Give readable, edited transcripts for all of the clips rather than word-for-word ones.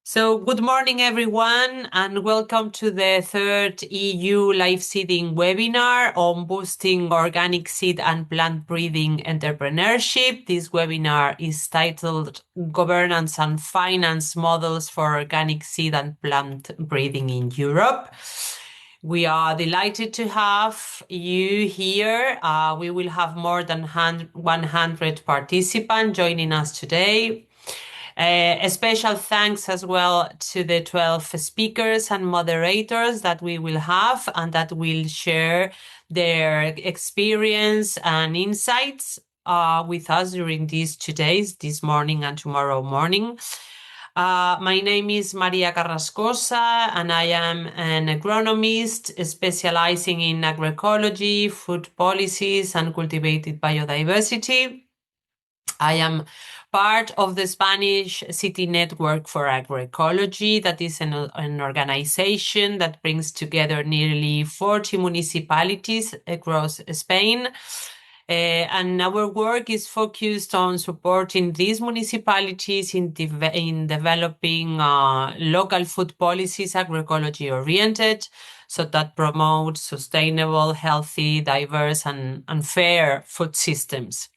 So good morning, everyone, and welcome to the third EU LiveSeeding webinar on boosting organic seed and plant breeding entrepreneurship. This webinar is titled Governance and Finance Models for Organic Seed and Plant Breeding in Europe. We are delighted to have you here. We will have more than 100 participants joining us today. A special thanks as well to the 12 speakers and moderators that we will have and that will share their experience and insights with us during these 2 days, this morning and tomorrow morning. My name is María Carrascosa, and I am an agronomist specializing in agroecology, food policies, and cultivated biodiversity. I am part of the Spanish City Network for Agroecology. That is an organization that brings together nearly 40 municipalities across Spain. And our work is focused on supporting these municipalities in developing local food policies, agroecology oriented, so that promote sustainable, healthy, diverse, and fair food systems.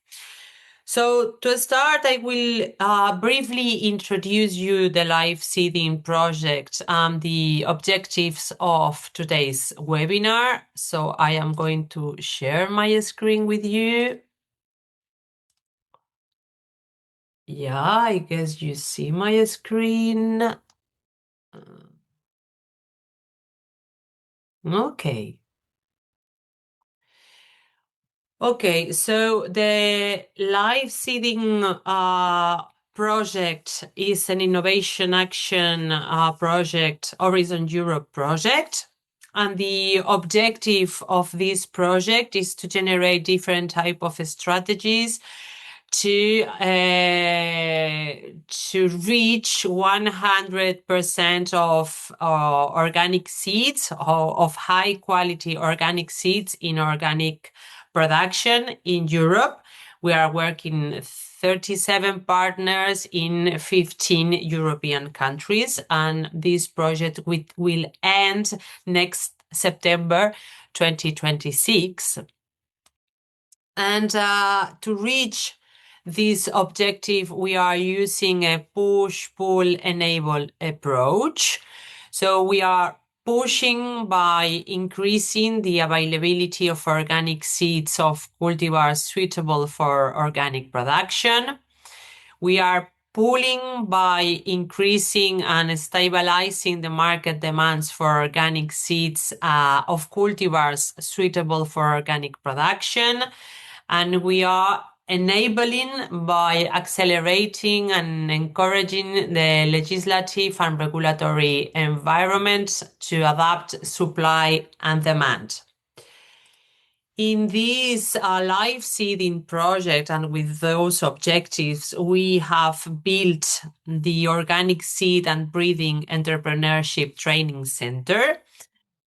So to start, I will briefly introduce you the LiveSeeding project and the objectives of today's webinar. So I am going to share my screen with you. Yeah, I guess you see my screen. Okay. Okay, so the LiveSeeding project is an innovation action project, Horizon Europe project. And the objective of this project is to generate different type of strategies to reach 100% of organic seeds, of high quality organic seeds in organic production in Europe. We are working 37 partners in 15 European countries, and this project will end next September 2026. And to reach this objective, we are using a push-pull-enable approach. So we are pushing by increasing the availability of organic seeds of cultivars suitable for organic production. We are pulling by increasing and stabilizing the market demands for organic seeds of cultivars suitable for organic production. And we are enabling by accelerating and encouraging the legislative and regulatory environment to adapt supply and demand. In this LiveSeeding project and with those objectives, we have built the Organic Seed and Breeding Entrepreneurship Training Center.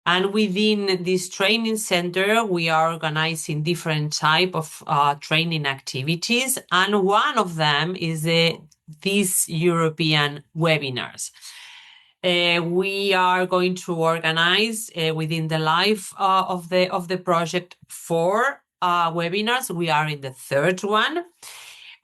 And within this training center, we are organizing different type of training activities. And one of them is these European webinars. We are going to organize within the life of the project 4 webinars. We are in the third one.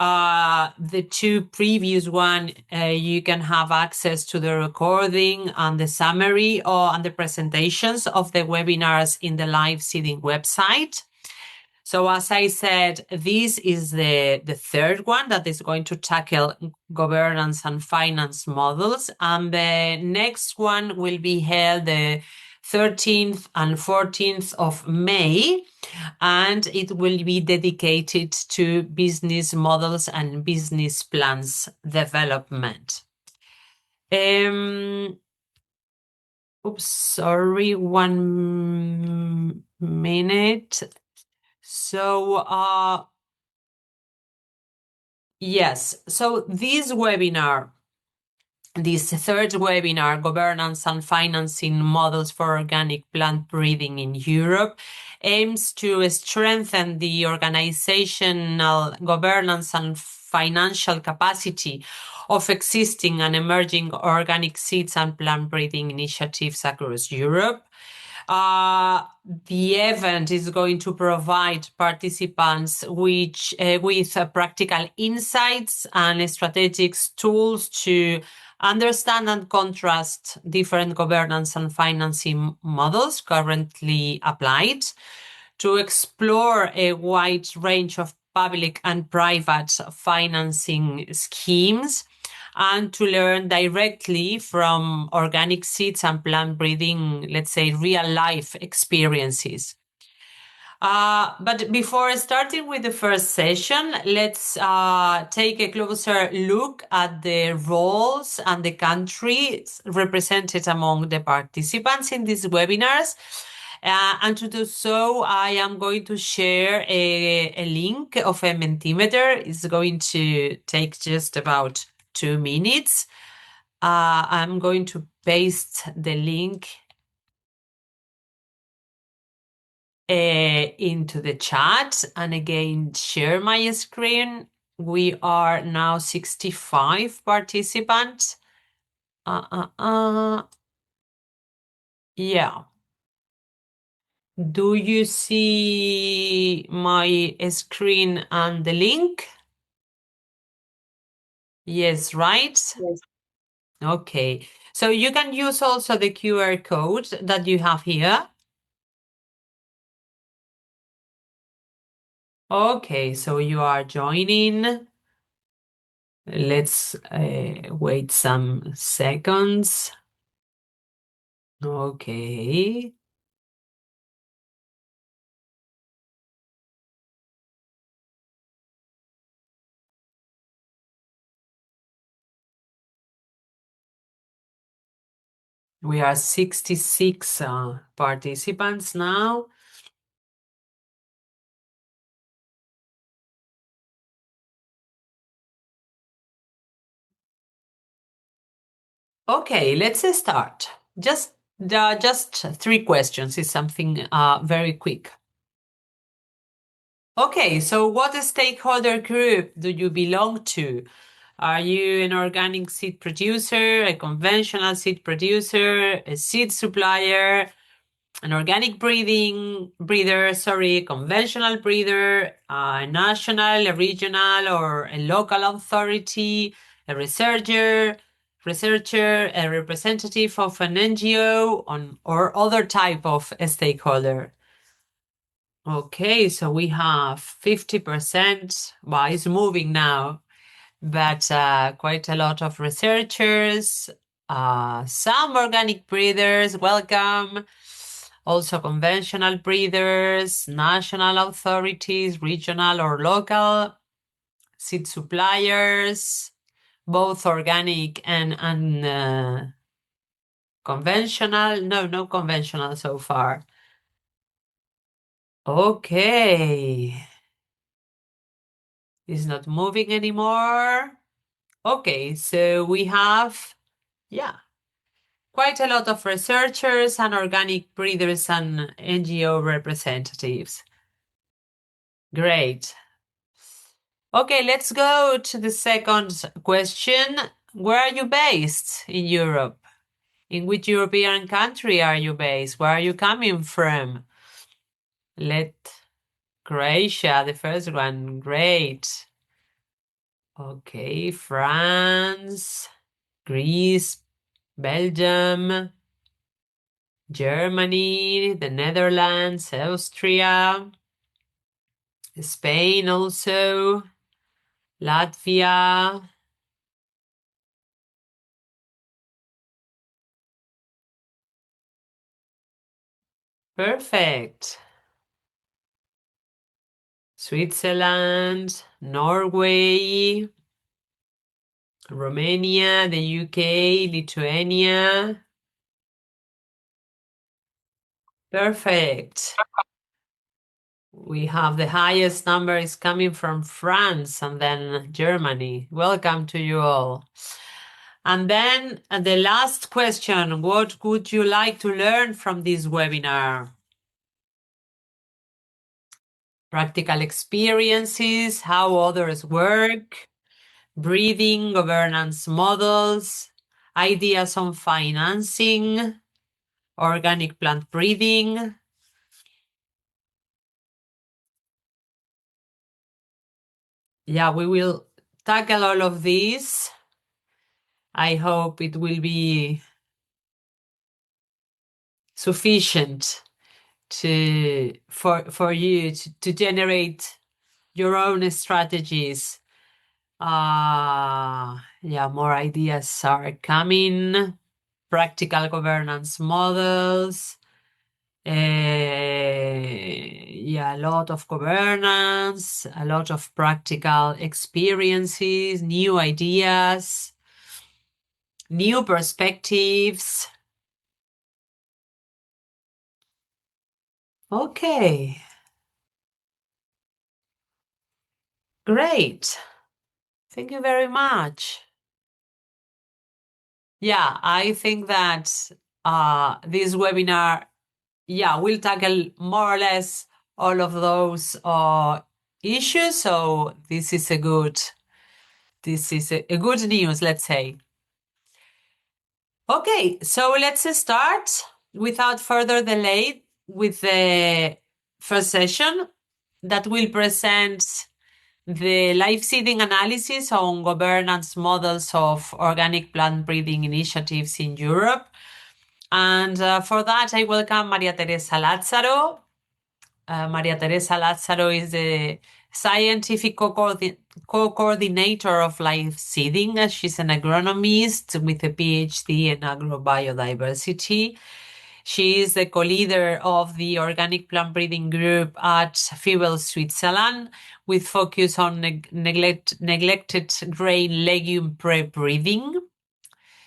The 2 previous one, you can have access to the recording and the summary and the presentations of the webinars in the LiveSeeding website. So as I said, this is the third one that is going to tackle governance and finance models. And the next one will be held the 13th and 14th of May, and it will be dedicated to business models and business plans development. Oops, sorry, 1 minute. So, yes, so this webinar This third webinar, Governance and Financing Models for Organic Plant Breeding in Europe, aims to strengthen the organizational governance and financial capacity of existing and emerging organic seeds and plant breeding initiatives across Europe. The event is going to provide participants with practical insights and strategic tools to understand and contrast different governance and financing models currently applied, to explore a wide range of public and private financing schemes, and to learn directly from organic seeds and plant breeding, let's say, real life experiences. But before starting with the first session, let's take a closer look at the roles and the countries represented among the participants in these webinars. And to do so, I am going to share a link of a Mentimeter. It's going to take just about 2 minutes. I'm going to paste the link into the chat and again share my screen. We are now 65 participants. Yeah. Do you see my screen and the link? Yes, right? Yes. Okay. So you can use also the QR code that you have here. Okay, so you are joining. Let's wait some seconds. Okay. We are 66 participants now. Okay, let's start. Just 3 questions. It's something very quick. Okay, so what stakeholder group do you belong to? Are you an organic seed producer, a conventional seed producer, a seed supplier, an organic breeder, conventional breeder, a national, a regional, or a local authority, a researcher, a representative of an NGO, or other type of stakeholder? Okay, so we have 50%. Well, it's moving now, but quite a lot of researchers, some organic breeders, welcome. Also conventional breeders, national authorities, regional or local, seed suppliers, both organic and conventional. No conventional so far. Okay. It's not moving anymore. Okay, so we have, yeah, quite a lot of researchers and organic breeders and NGO representatives. Great. Okay, let's go to the second question. Where are you based in Europe? In which European country are you based? Where are you coming from? Croatia, the first one. Great. Okay, France, Greece, Belgium, Germany, the Netherlands, Austria, Spain also, Latvia. Perfect. Switzerland, Norway, Romania, the UK, Lithuania. Perfect. We have the highest number is coming from France and then Germany. Welcome to you all. And then the last question, what would you like to learn from this webinar? Practical experiences, how others work, breathing, governance models, ideas on financing, organic plant breeding. Yeah, we will tackle all of these. I hope it will be sufficient for you to generate your own strategies. Yeah, more ideas are coming. Practical governance models. Yeah, a lot of governance, a lot of practical experiences, new ideas, new perspectives. Okay. Great. Thank you very much. Yeah, I think that this webinar, yeah, will tackle more or less all of those issues. So this is a good news, let's say. Okay, so let's start without further delay with the first session that will present the LiveSeeding analysis on governance models of organic plant breeding initiatives in Europe. And for that, I welcome Mariateresa Lazzaro. Mariateresa Lazzaro is the scientific co-coordinator of LiveSeeding. She's an agronomist with a PhD in agrobiodiversity. She is the co-leader of the organic plant breeding group at Fibel, Switzerland, with focus on neglected grain legume pre-breeding.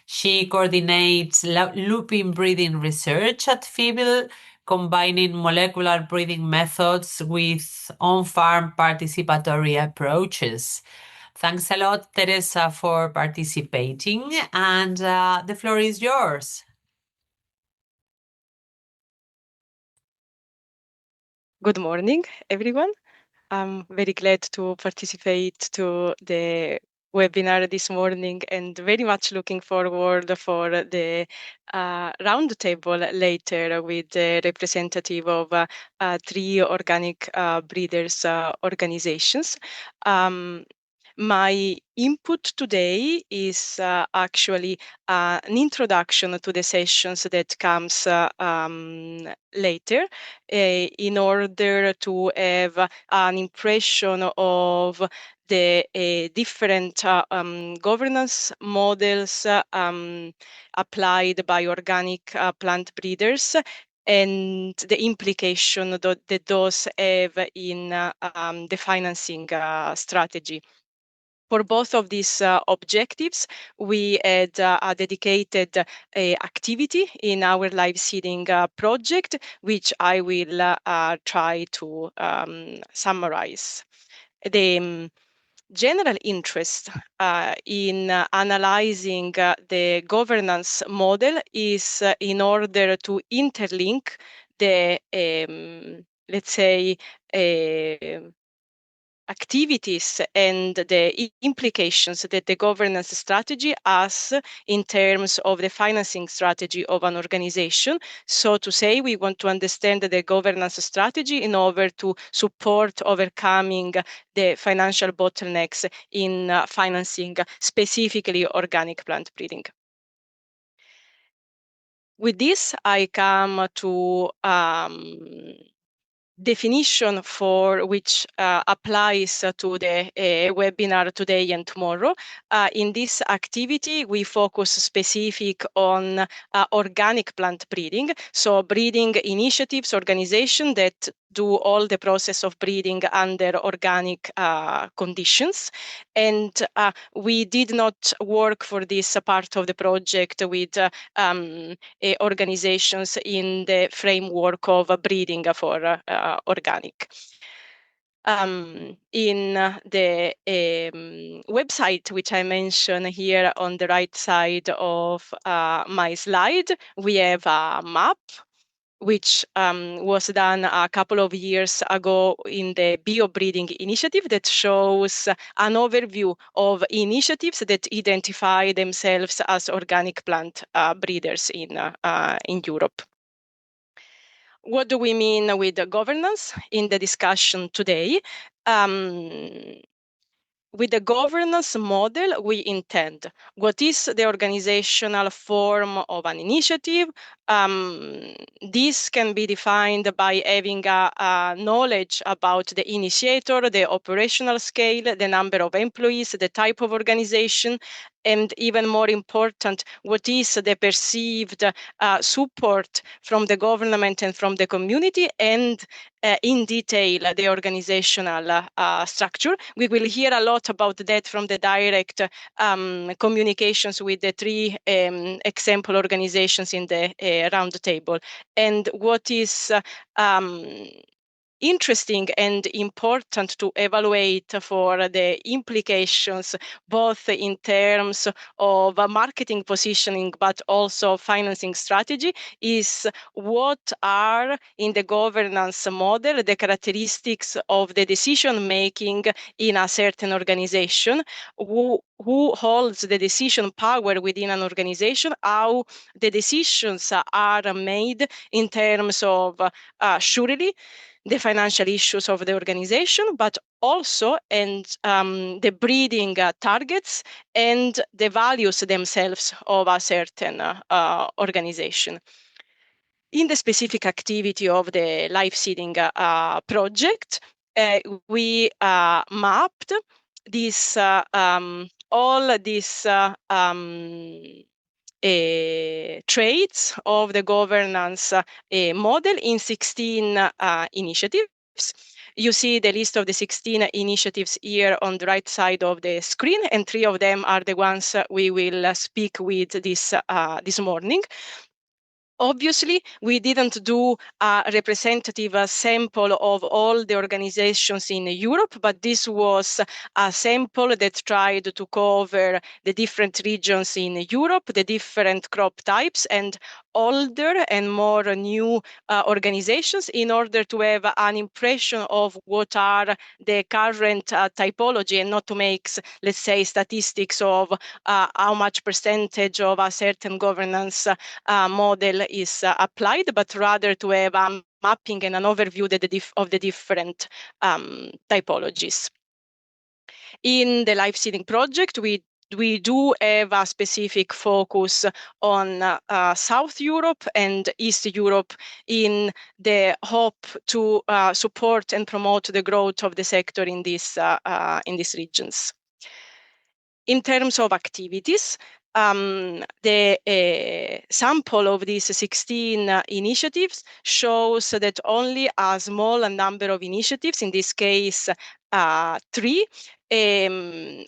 She coordinates looping breeding research at Fibel, combining molecular breeding methods with on-farm participatory approaches. Thanks a lot, Teresa, for participating, and the floor is yours. Good morning, everyone. I'm very glad to participate to the webinar this morning and very much looking forward for the roundtable later with the representative of 3 organic breeders organizations. My input today is actually an introduction to the sessions that comes later in order to have an impression of the different governance models applied by organic plant breeders and the implication that those have in the financing strategy. For both of these objectives, we had a dedicated activity in our LiveSeeding project, which I will try to summarize. The general interest in analyzing the governance model is in order to interlink the, let's say, activities and the implications that the governance strategy has in terms of the financing strategy of an organization. So to say, we want to understand the governance strategy in order to support overcoming the financial bottlenecks in financing specifically organic plant breeding. With this, I come to definition for which applies to the webinar today and tomorrow. In this activity, we focus specific on organic plant breeding. So breeding initiatives, organizations that do all the process of breeding under organic conditions. And we did not work for this part of the project with organizations in the framework of breeding for organic. In the website, which I mentioned here on the right side of my slide, we have a map which was done a couple of years ago in the bio-breeding initiative that shows an overview of initiatives that identify themselves as organic plant breeders in Europe. What do we mean with the governance in the discussion today? With the governance model, we intend what is the organizational form of an initiative. This can be defined by having a knowledge about the initiator, the operational scale, the number of employees, the type of organization, and even more important, what is the perceived support from the government and from the community, and in detail the organizational structure. We will hear a lot about that from the direct communications with the three example organizations in the round table. And what is interesting and important to evaluate for the implications, both in terms of marketing positioning, but also financing strategy, is what are in the governance model the characteristics of the decision making in a certain organization, who holds the decision power within an organization, how the decisions are made in terms of surely the financial issues of the organization, but also the breeding targets and the values themselves of a certain organization. In the specific activity of the LiveSeeding project, we mapped this all these traits of the governance model in 16 initiatives. You see the list of the 16 initiatives here on the right side of the screen, and 3 of them are the ones we will speak with this morning. Obviously, we didn't do a representative sample of all the organizations in Europe, but this was a sample that tried to cover the different regions in Europe, the different crop types, and older and more new organizations, in order to have an impression of what are the current typology, and not to make, let's say, statistics of how much percentage of a certain governance model is applied, but rather to have a mapping and an overview of the different typologies. In the LiveSeeding project, we do have a specific focus on South Europe and East Europe, in the hope to support and promote the growth of the sector in these regions. In terms of activities, the sample of these 16 initiatives shows that only a small number of initiatives, in this case 3,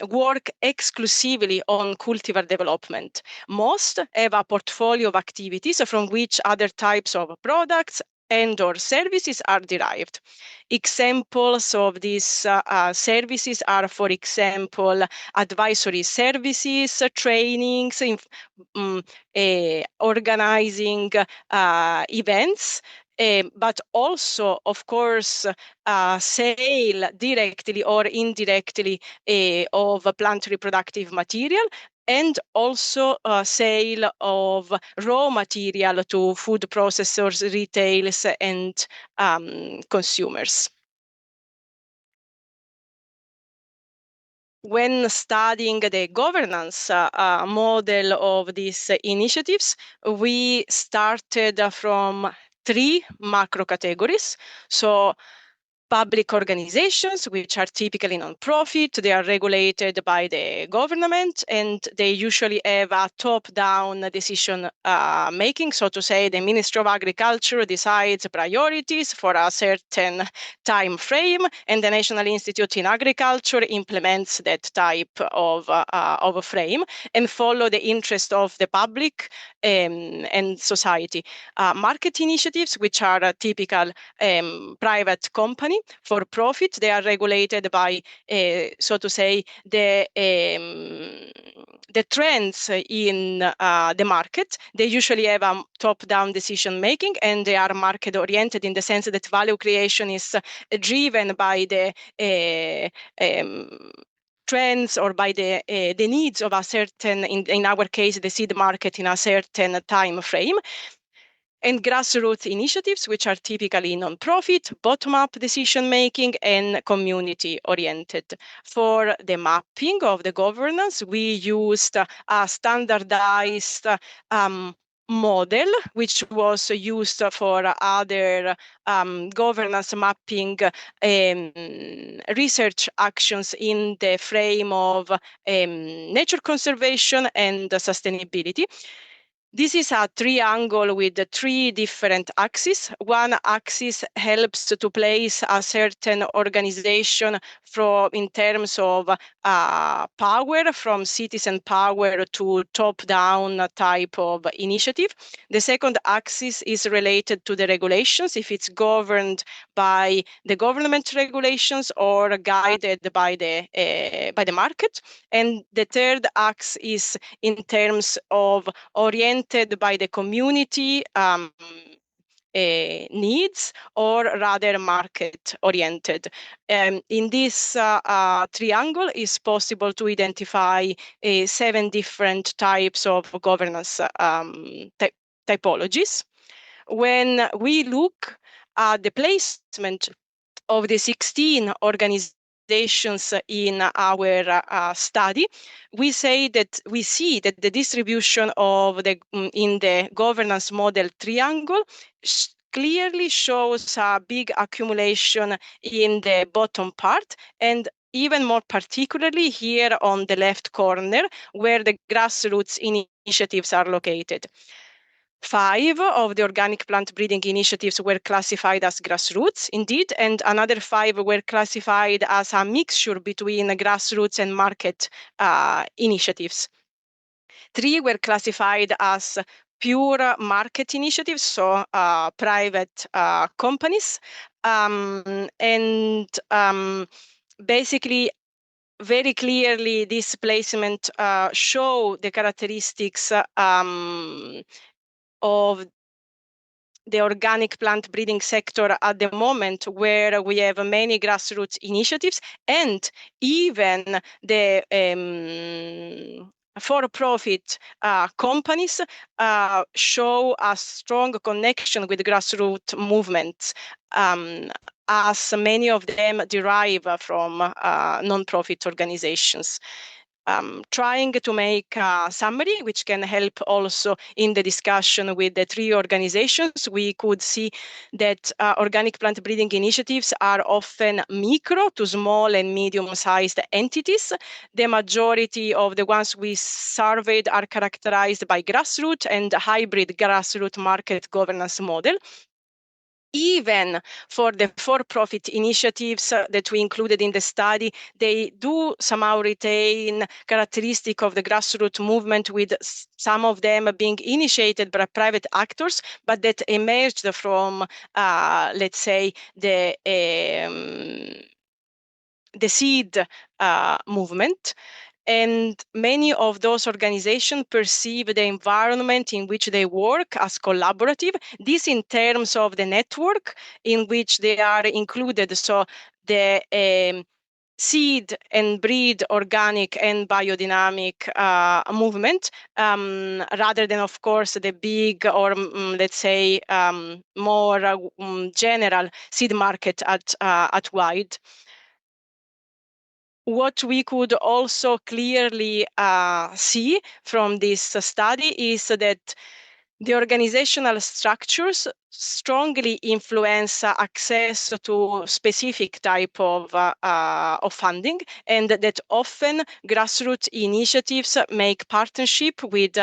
work exclusively on cultivar development. Most have a portfolio of activities from which other types of products and or services are derived. Examples of these services are, for example, advisory services, trainings, organizing events, but also, of course, sale directly or indirectly of plant reproductive material, and also sale of raw material to food processors, retailers, and consumers. When studying the governance model of these initiatives, we started from 3 macro categories. So, public organizations, which are typically non-profit, they are regulated by the government, and they usually have a top-down decision making. So to say, the Ministry of Agriculture decides priorities for a certain time frame, and the National Institute in Agriculture implements that type of a frame and follow the interest of the public and society. Market initiatives, which are a typical private company, For profit, they are regulated by, so to say, the trends in the market. They usually have a top-down decision making, and they are market oriented in the sense that value creation is driven by the trends or by the needs of a certain, in our case, the seed market in a certain time frame. And grassroots initiatives, which are typically non-profit, bottom-up decision-making, and community-oriented. For the mapping of the governance, we used a standardized model, which was used for other governance mapping research actions in the frame of nature conservation and sustainability. This is a triangle with three different axes. One axis helps to place a certain organization in terms of power, from citizen power to top-down type of initiative. The second axis is related to the regulations, if it's governed by the government regulations or guided by the market. And the third axis is in terms of oriented by the community needs, or rather market oriented. In this triangle is possible to identify 7 different types of governance typologies. When we look at the placement of the 16 organizations in our study, we see that the distribution of in the governance model triangle clearly shows a big accumulation in the bottom part, and even more particularly here on the left corner, where the grassroots initiatives are located. 5 of the organic plant breeding initiatives were classified as grassroots, indeed, and another 5 were classified as a mixture between grassroots and market initiatives. 3 were classified as pure market initiatives, so private companies, and basically, very clearly, this placement show the characteristics of the organic plant breeding sector at the moment, where we have many grassroots initiatives, and even the for-profit companies show a strong connection with grassroots movements, as many of them derive from non-profit organizations. Trying to make a summary, which can help also in the discussion with the 3 organizations, we could see that organic plant breeding initiatives are often micro to small and medium-sized entities. The majority of the ones we surveyed are characterized by grassroots and hybrid grassroots market governance model. Even for the for-profit initiatives that we included in the study, they do somehow retain characteristic of the grassroots movement, with some of them being initiated by private actors, but that emerged from, let's say, the seed movement. And many of those organizations perceive the environment in which they work as collaborative. This in terms of the network in which they are included. So the seed and breed organic and biodynamic movement, rather than, of course, the big, or let's say more general seed market at wide. What we could also clearly see from this study is that the organizational structures strongly influence access to specific type of funding, and that often grassroots initiatives make partnership with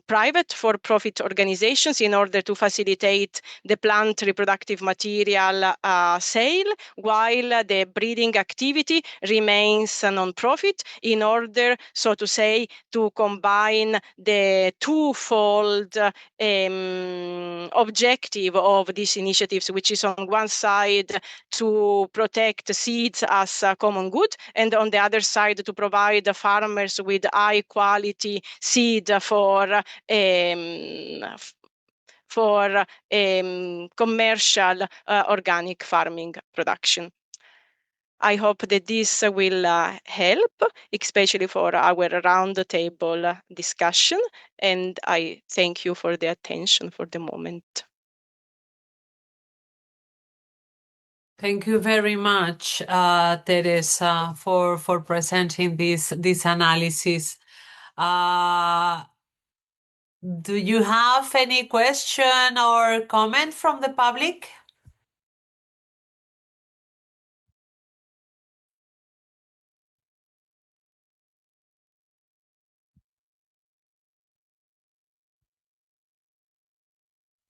private for-profit organizations in order to facilitate the plant reproductive material sale, while the breeding activity remains a non-profit, in order, so to say, to combine the twofold objective objective of these initiatives, which is on one side to protect seeds as a common good, and on the other side to provide the farmers with high quality seed for commercial organic farming production. I hope that this will help, especially for our roundtable discussion, and I thank you for the attention for the moment. Thank you very much, Teresa, for presenting this analysis. Do you have any question or comment from the public?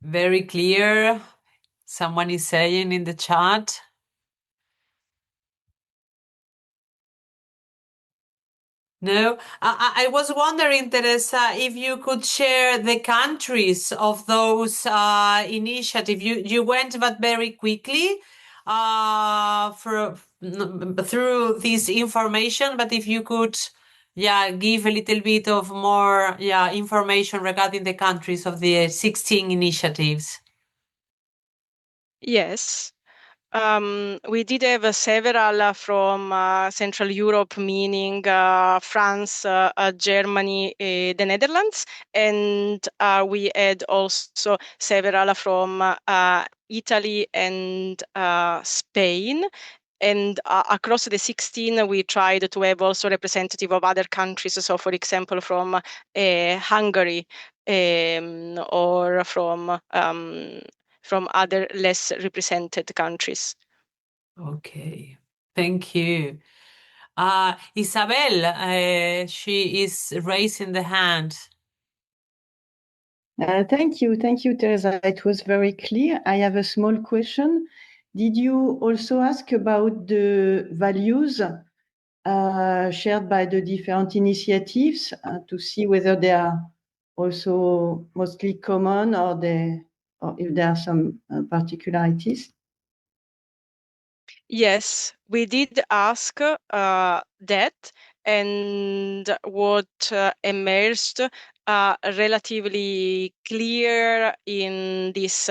Very clear. Someone is saying in the chat. No, I was wondering, Teresa, if you could share the countries of those initiatives. You went, but very quickly through this information. But if you could, give a little bit of more, information regarding the countries of the 16 initiatives. Yes. We did have several from Central Europe, meaning France, Germany, the Netherlands, and we had also several from Italy and Spain. And across the 16, we tried to have also representative of other countries. So, for example, from Hungary or from other less represented countries. Okay, thank you. Isabel, she is raising the hand. Thank you, Teresa. It was very clear. I have a small question. Did you also ask about the values shared by the different initiatives to see whether they are also mostly common or if there are some particularities? Yes, we did ask that, and what emerged relatively clear in this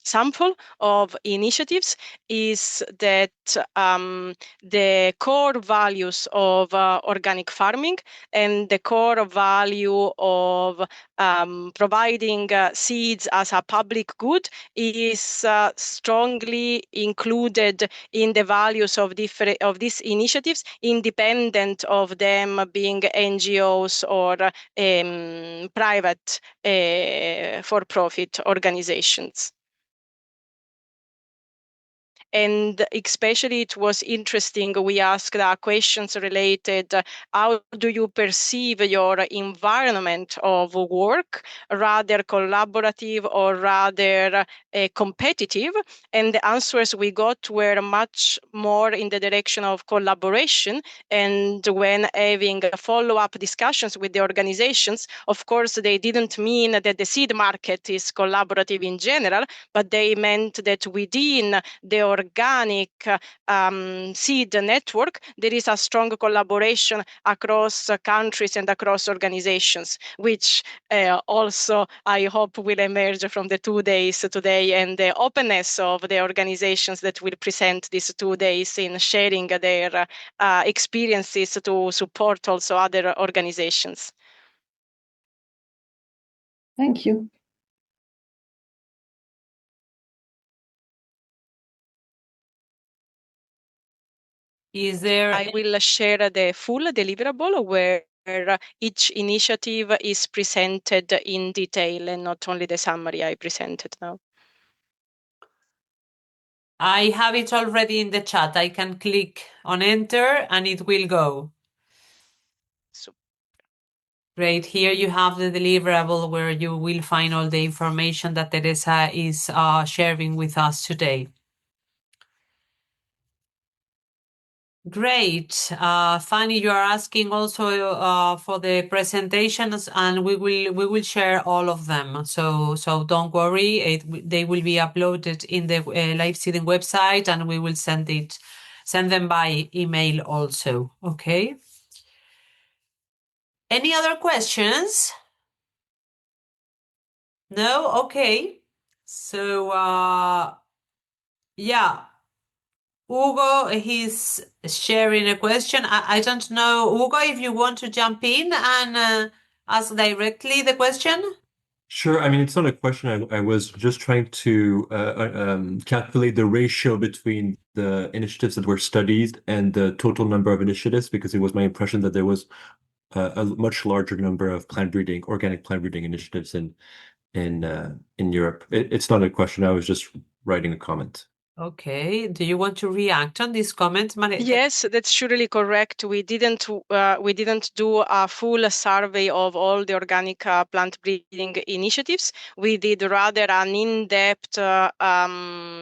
sample of initiatives is that the core values of organic farming and the core value of providing seeds as a public good is strongly included in the values of these initiatives, independent of them being NGOs or private for-profit organizations. And especially it was interesting, we asked questions related, how do you perceive your environment of work, rather collaborative or rather competitive? And the answers we got were much more in the direction of collaboration. And when having follow-up discussions with the organizations, of course, they didn't mean that the seed market is collaborative in general, but they meant that within the organic seed network, there is a strong collaboration across countries and across organizations, which also I hope will emerge from the 2 days today, and the openness of the organizations that will present these 2 days in sharing their experiences to support also other organizations. Thank you. I will share the full deliverable where each initiative is presented in detail and not only the summary I presented now. I have it already in the chat. I can click on enter and it will go. Great. Here you have the deliverable where you will find all the information that Teresa is sharing with us today. Great. Fanny, you are asking also for the presentations, and we will share all of them. So don't worry. They will be uploaded in the LiveSeeding website, and we will send them by email also. Okay. Any other questions? No? Okay. So yeah. Hugo, he's sharing a question. I don't know, Hugo, if you want to jump in and ask directly the question. Sure. I mean, it's not a question. I was just trying to calculate the ratio between the initiatives that were studied and the total number of initiatives, because it was my impression that there was a much larger number of organic plant breeding initiatives in Europe. It's not a question. I was just writing a comment. Okay. Do you want to react on this comment, Maria? Yes, that's surely correct. We didn't do a full survey of all the organic plant breeding initiatives. We did rather an in-depth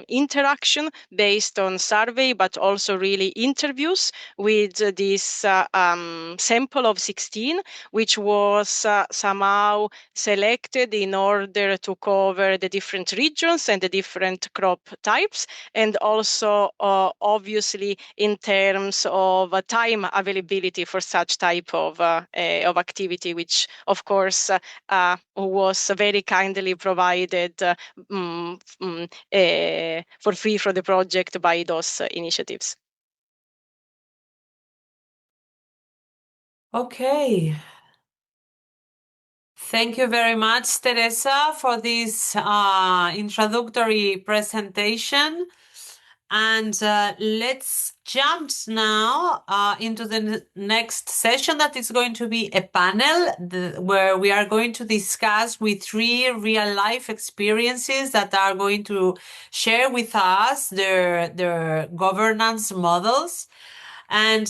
interaction based on survey, but also really interviews with this sample of 16, which was somehow selected in order to cover the different regions and the different crop types, and also obviously in terms of time availability for such type of activity, which of course was very kindly provided for free for the project by those initiatives. Okay. Thank you very much, Teresa, for this introductory presentation. And let's jump now into the next session, that is going to be a panel where we are going to discuss with 3 real-life experiences that are going to share with us their governance models. And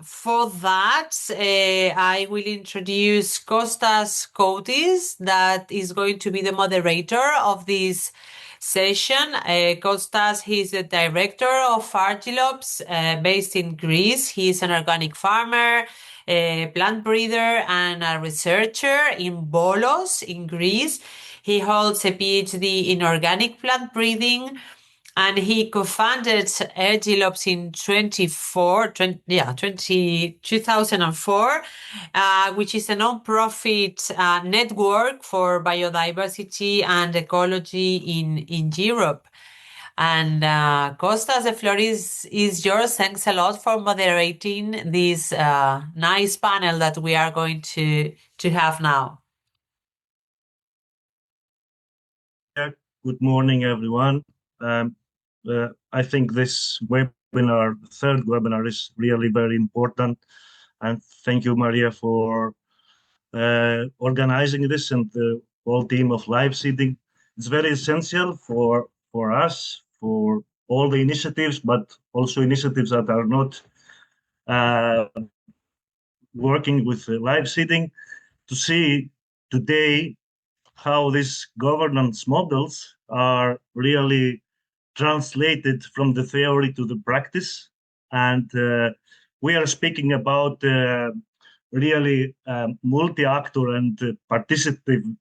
for that, I will introduce Kostas Koutis, that is going to be the moderator of this session. Kostas, he's the director of Argilops, based in Greece. He's an organic farmer, a plant breeder, and a researcher in Bolos in Greece. He holds a PhD in organic plant breeding, and he co-founded Argilops in 2004, which is a non-profit network for biodiversity and ecology in Europe. And Kostas, the floor is yours. Thanks a lot for moderating this nice panel that we are going to have now. Good morning, everyone. I think this webinar, third webinar, is really very important. And thank you, Maria, for organizing this, and the whole team of LiveSeeding. It's very essential for us, for all the initiatives, but also initiatives that are not working with LiveSeeding, to see today how these governance models are really translated from the theory to the practice. And we are speaking about really multi-actor and participative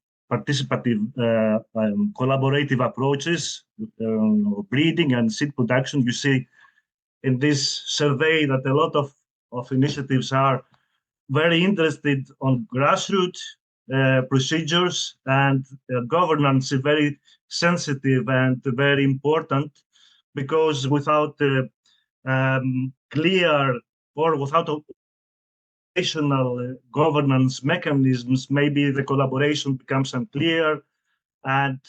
collaborative approaches, breeding and seed production. You see in this survey that a lot of initiatives are very interested on grassroots procedures, and governance is very sensitive and very important, because without clear or without operational governance mechanisms, maybe the collaboration becomes unclear. And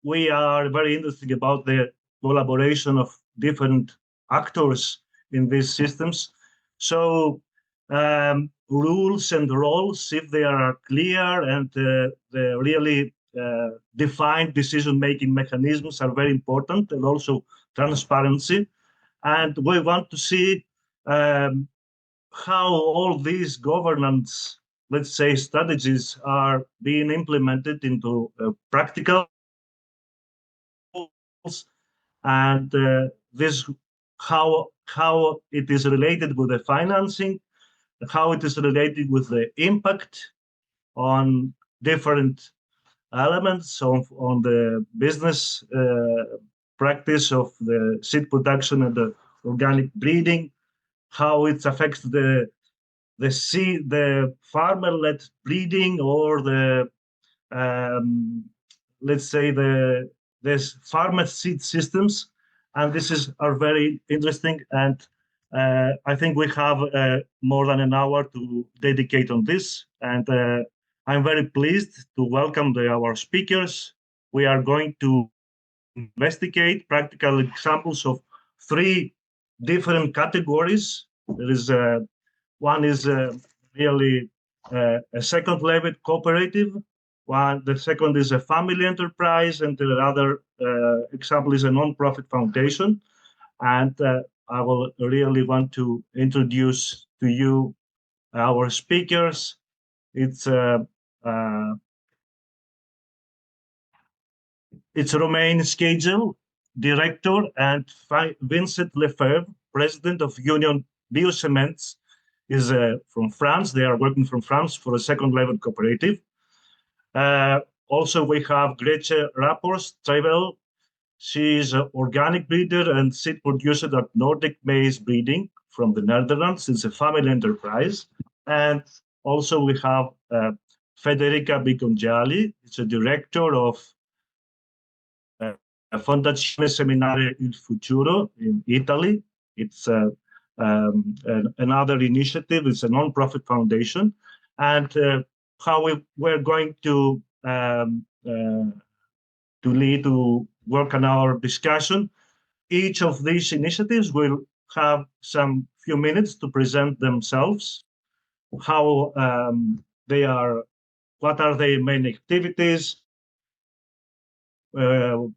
we are very interested about the collaboration of different actors in these systems. So rules and roles, if they are clear and the really defined decision-making mechanisms, are very important, and also transparency. And we want to see how all these governance, let's say, strategies are being implemented into practical, and this how how it is related with the financing, how it is related with the impact on different elements on the business practice of the seed production and the organic breeding, how it affects the farmer-led breeding, or the let's say this farmer seed systems. And are very interesting, and I think we have more than an hour to dedicate on this, and I'm very pleased to welcome our speakers. We are going to investigate practical examples of 3 different categories. There is one is really a second level cooperative. The second is a family enterprise, and the other example is a non-profit foundation. And I will really want to introduce to you our speakers. It's Romain Schegel, director, and Vincent Lefebvre, president of Union Biocements, is from France. They are working from France for a second level cooperative. Also, we have Gretje Rappers-Trevel. She is an organic breeder and seed producer at Nordic Maize Breeding from the Netherlands. It's a family enterprise. And also we have Federica Bicongiali. It's a director of Fondazione Seminare Il Futuro in Italy. It's another initiative. It's a non-profit foundation. And how we're going to work on our discussion. Each of these initiatives will have some few minutes to present themselves, how they are, what are their main activities, in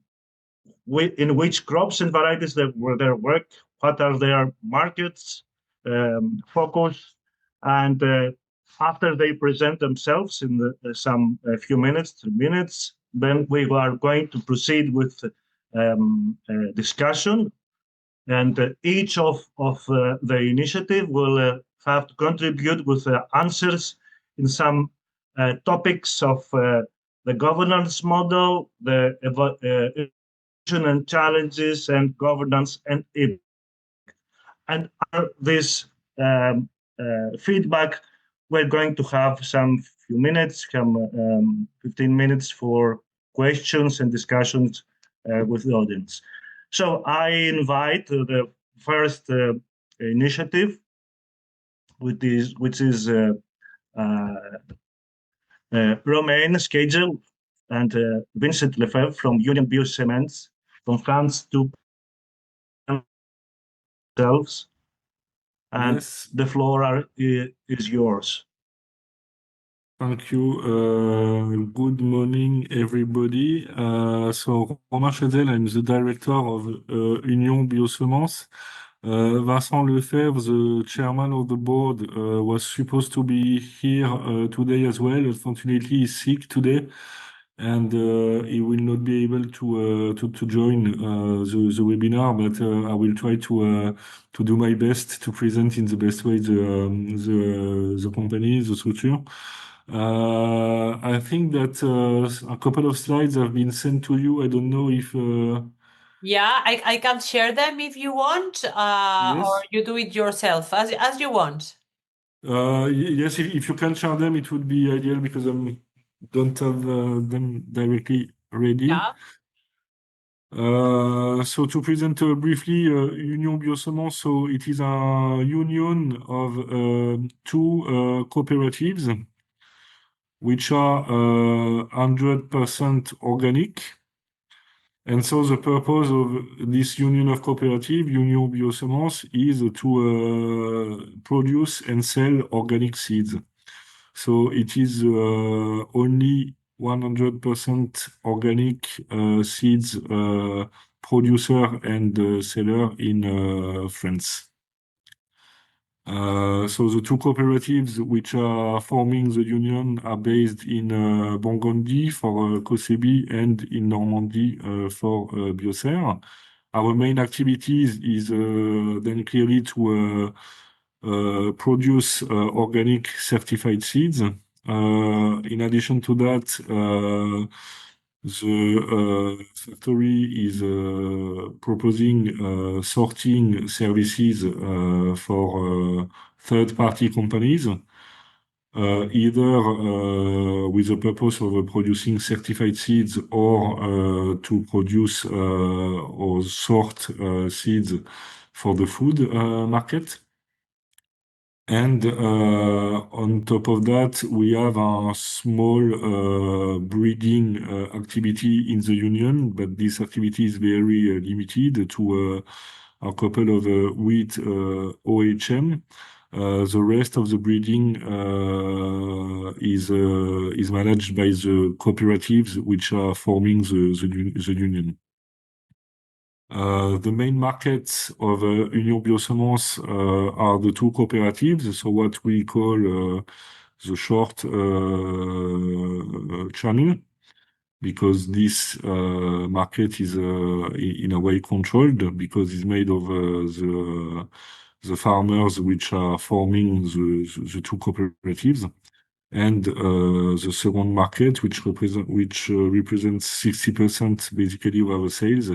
which crops and varieties they work, what are their markets, focus, and after they present themselves in some few minutes, 3 minutes, then we are going to proceed with discussion, and each of the initiative will have to contribute with answers in some topics of the governance model, the and challenges, and governance and impact. And this feedback, we're going to have some few minutes, 15 minutes for questions and discussions with the audience. So I invite the first initiative, which is Romain Schegel and Vincent Lefebvre from Union Biocements from France to themselves. And yes, the floor is yours. Thank you. Good morning, everybody. So, Romain Schegel, I'm the director of Union Biosemence. Vincent Lefebvre, the chairman of the board, was supposed to be here today as well. Unfortunately, he's sick today, and he will not be able to join the webinar. But I will try to do my best to present in the best way the company, the structure. I think that a couple of slides have been sent to you. I don't know if... Yeah, I can share them if you want, Yes. or you do it yourself, as you want. Yes, if you can share them, it would be ideal, because I don't have them directly ready. Yeah. So to present briefly, Union Biosemence, so it is a union of 2 cooperatives, which are 100% organic. And so the purpose of this union of cooperative, Union Biosemence, is to produce and sell organic seeds. So it is only 100% organic seeds producer and seller in France. So the 2 cooperatives which are forming the union are based in Burgundy for Cosebi and in Normandy for Biocer. Our main activities is then clearly to produce organic certified seeds. In addition to that, the factory is proposing sorting services for third-party companies, either with the purpose of producing certified seeds or to produce or sort seeds for the food market. And on top of that, we have a small breeding activity in the union, but this activity is very limited to a couple of wheat OHM. The rest of the breeding is managed by the cooperatives which are forming the union. The main markets of Union Biosemence are the two cooperatives, so what we call the short channel, because this market is in a way controlled, because it's made of the farmers which are forming the two cooperatives. And the second market, which represents 60% basically of our sales,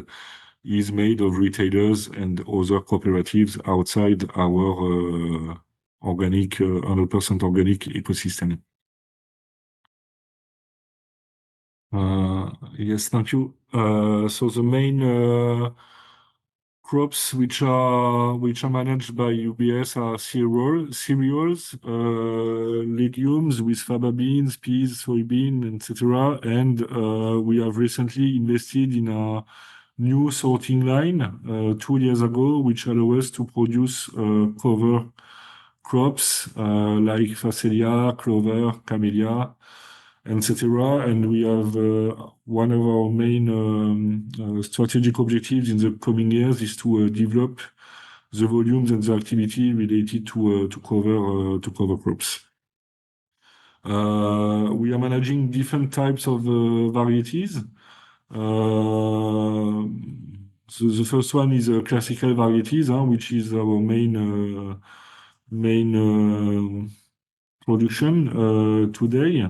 is made of retailers and other cooperatives outside our organic 100% organic ecosystem. Yes, thank you. So the main crops which are managed by UBS are cereals, legumes with faba beans, peas, soybean, etc. And we have recently invested in a new sorting line 2 years ago, which allow us to produce cover crops like Phacelia, clover, camellia, etc. And we have one of our main strategic objectives in the coming years is to develop the volumes and the activity related to cover crops. We are managing different types of varieties. The first one is classical varieties, which is our main production today,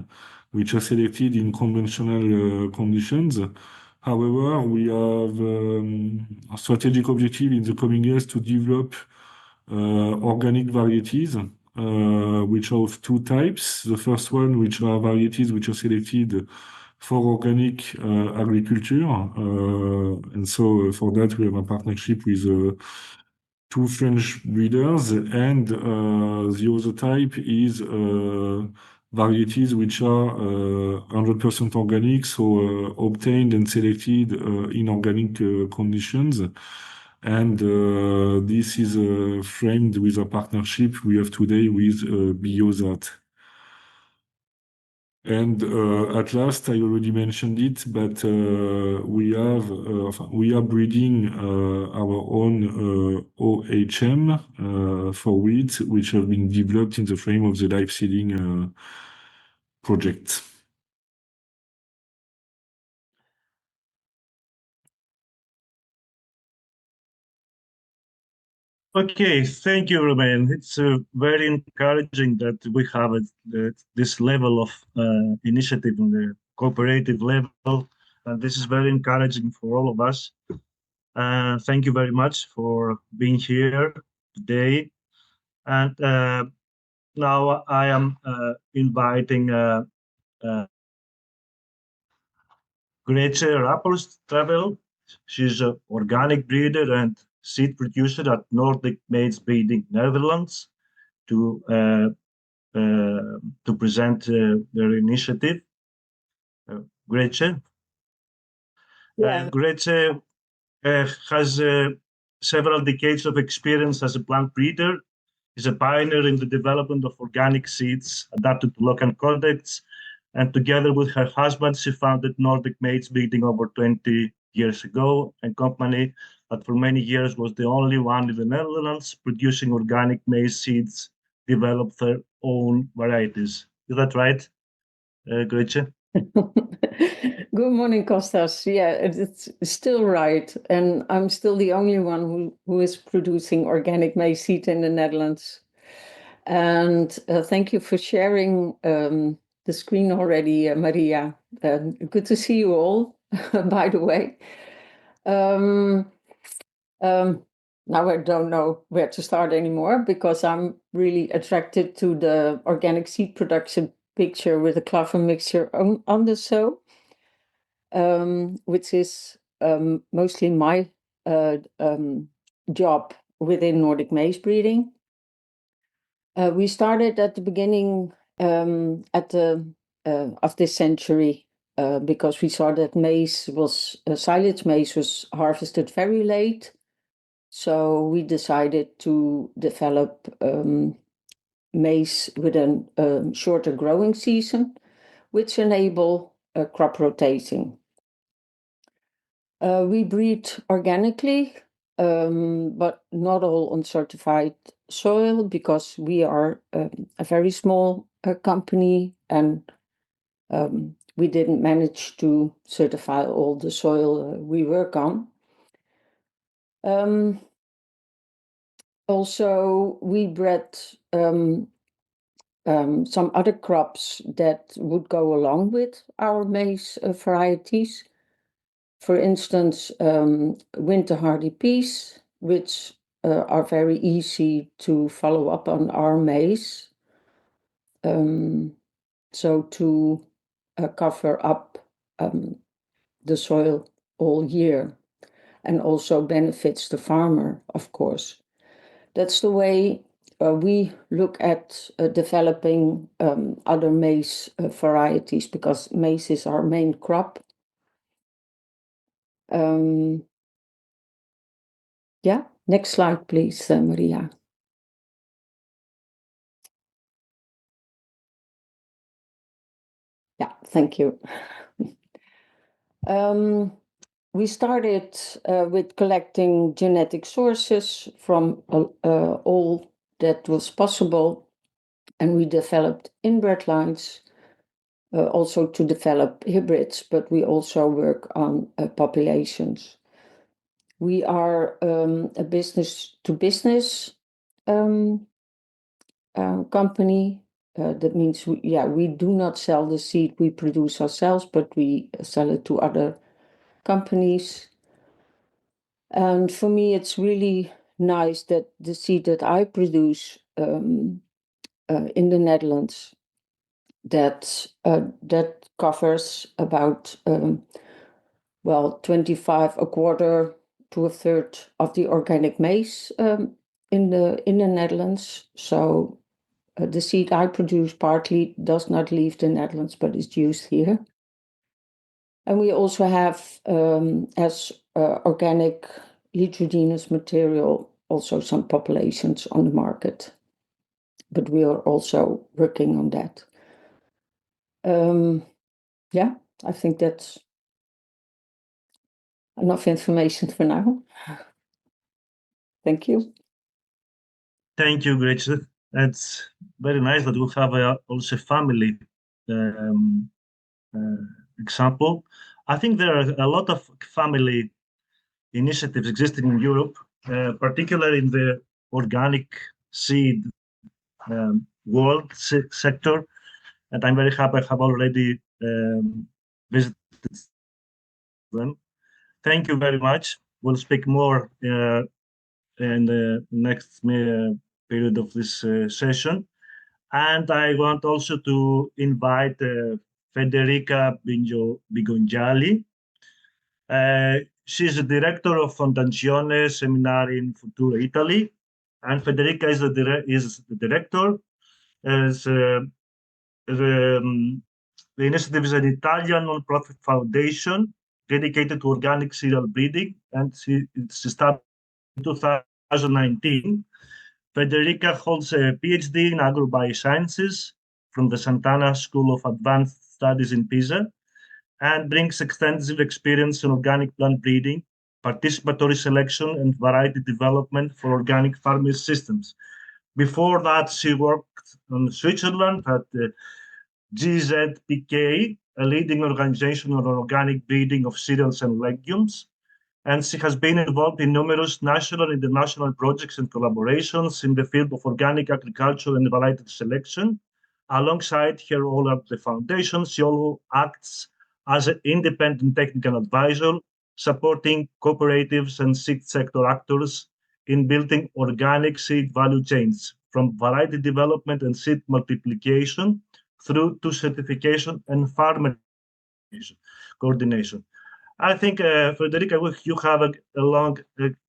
which are selected in conventional conditions. However, we have a strategic objective in the coming years to develop organic varieties, which are of two types. The first one, which are varieties which are selected for organic agriculture. And so for that, we have a partnership with two French breeders. And the other type is varieties which are 100% organic, so obtained and selected in organic conditions. And this is framed with a partnership we have today with Biosat. And at last, I already mentioned it, but we are breeding our own OHM for wheat, which have been developed in the frame of the LiveSeeding project. Okay, thank you, Romain. It's very encouraging that we have this level of initiative on the cooperative level. And this is very encouraging for all of us. Thank you very much for being here today. And now I am inviting Grete Rappelstravel. She's an organic breeder and seed producer at Nordic Maize Breeding Netherlands to present their initiative. Grete? Yeah. Grete has several decades of experience as a plant breeder. Is a pioneer in the development of organic seeds adapted to local contexts. And together with her husband, she founded Nordic Maize Breeding over 20 years ago, a company that for many years was the only one in the Netherlands producing organic maize seeds, developed their own varieties. Is that right, Grete? Good morning, Kostas. Yeah, it's still right. And I'm still the only one who is producing organic maize seed in the Netherlands. And thank you for sharing the screen already, Maria. Good to see you all, by the way. Now I don't know where to start anymore because I'm really attracted to the organic seed production picture with the clover mixture on the sow, which is mostly my job within Nordic maize breeding. We started at the beginning of this century because we saw that silage maize was harvested very late. So we decided to develop maize with a shorter growing season, which enable crop rotating. We breed organically, but not all on certified soil because we are a very small company and we didn't manage to certify all the soil we work on. Also, we bred some other crops that would go along with our maize varieties. For instance, winter hardy peas, which are very easy to follow up on our maize. So to cover up the soil all year and also benefits the farmer, of course. That's the way we look at developing other maize varieties because maize is our main crop. Yeah, next slide, please, Maria. Yeah, thank you. We started with collecting genetic sources from all that was possible, and we developed inbred lines also to develop hybrids, but we also work on populations. We are a business-to-business company. That means we do not sell the seed we produce ourselves, but we sell it to other companies. And for me, it's really nice that the seed that I produce in the Netherlands that covers about 25, a quarter to a third of the organic maize in the Netherlands. So the seed I produce partly does not leave the Netherlands, but is used here. And we also have as organic heterogeneous material also some populations on the market, but we are also working on that. Yeah, I think that's enough information for now. Thank you. Thank you, Gretchen. It's very nice that we have also family example. I think there are a lot of family initiatives existing in Europe, particularly in the organic seed world sector. And I'm very happy I have already visited them. Thank you very much. We'll speak more in the next period of this session. And I want also to invite Federica Bigongiali. She's the director of Fondazione Seminari in Futuro Italy. And Federica is the director. The initiative is an Italian non-profit foundation dedicated to organic cereal breeding, and it's established in 2019. Federica holds a PhD in agrobiosciences from the Sant'Anna School of Advanced Studies in Pisa and brings extensive experience in organic plant breeding, participatory selection, and variety development for organic farming systems. Before that, she worked in Switzerland at GZPK a leading organization on organic breeding of cereals and legumes. And she has been involved in numerous national and international projects and collaborations in the field of organic agriculture and variety selection. Alongside her role at the foundation, she also acts as an independent technical advisor, supporting cooperatives and seed sector actors in building organic seed value chains, from variety development and seed multiplication through to certification and farmer coordination. I think, Federica, you have a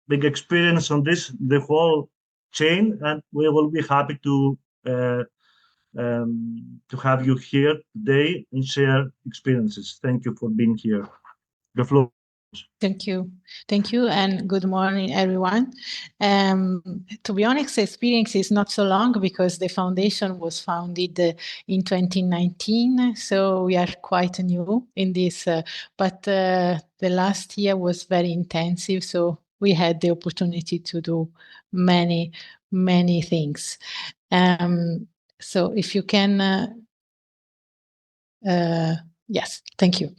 big experience on this, the whole chain, and we will be happy to have you here today and share experiences. Thank you for being here. The floor. Thank you. Thank you, and good morning, everyone. To be honest, the experience is not so long because the foundation was founded in 2019, so we are quite new in this, but the last year was very intensive, so we had the opportunity to do many things. So if you can, yes, thank you.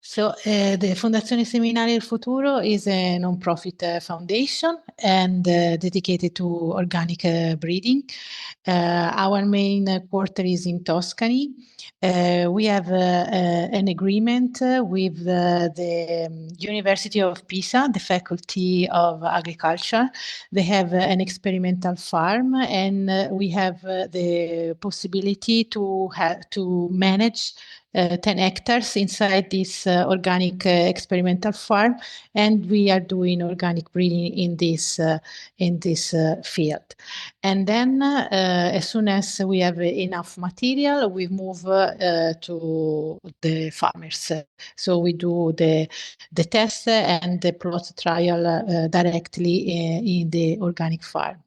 So the Fondazione Seminari del Futuro is a non-profit foundation and dedicated to organic breeding. Our main quarter is in Tuscany. We have an agreement with the University of Pisa, the Faculty of Agriculture. They have an experimental farm, and we have the possibility to manage 10 hectares inside this organic experimental farm, and we are doing organic breeding in this field. And then as soon as we have enough material, we move to the farmers. So we do the test and the plot trial directly in the organic farm.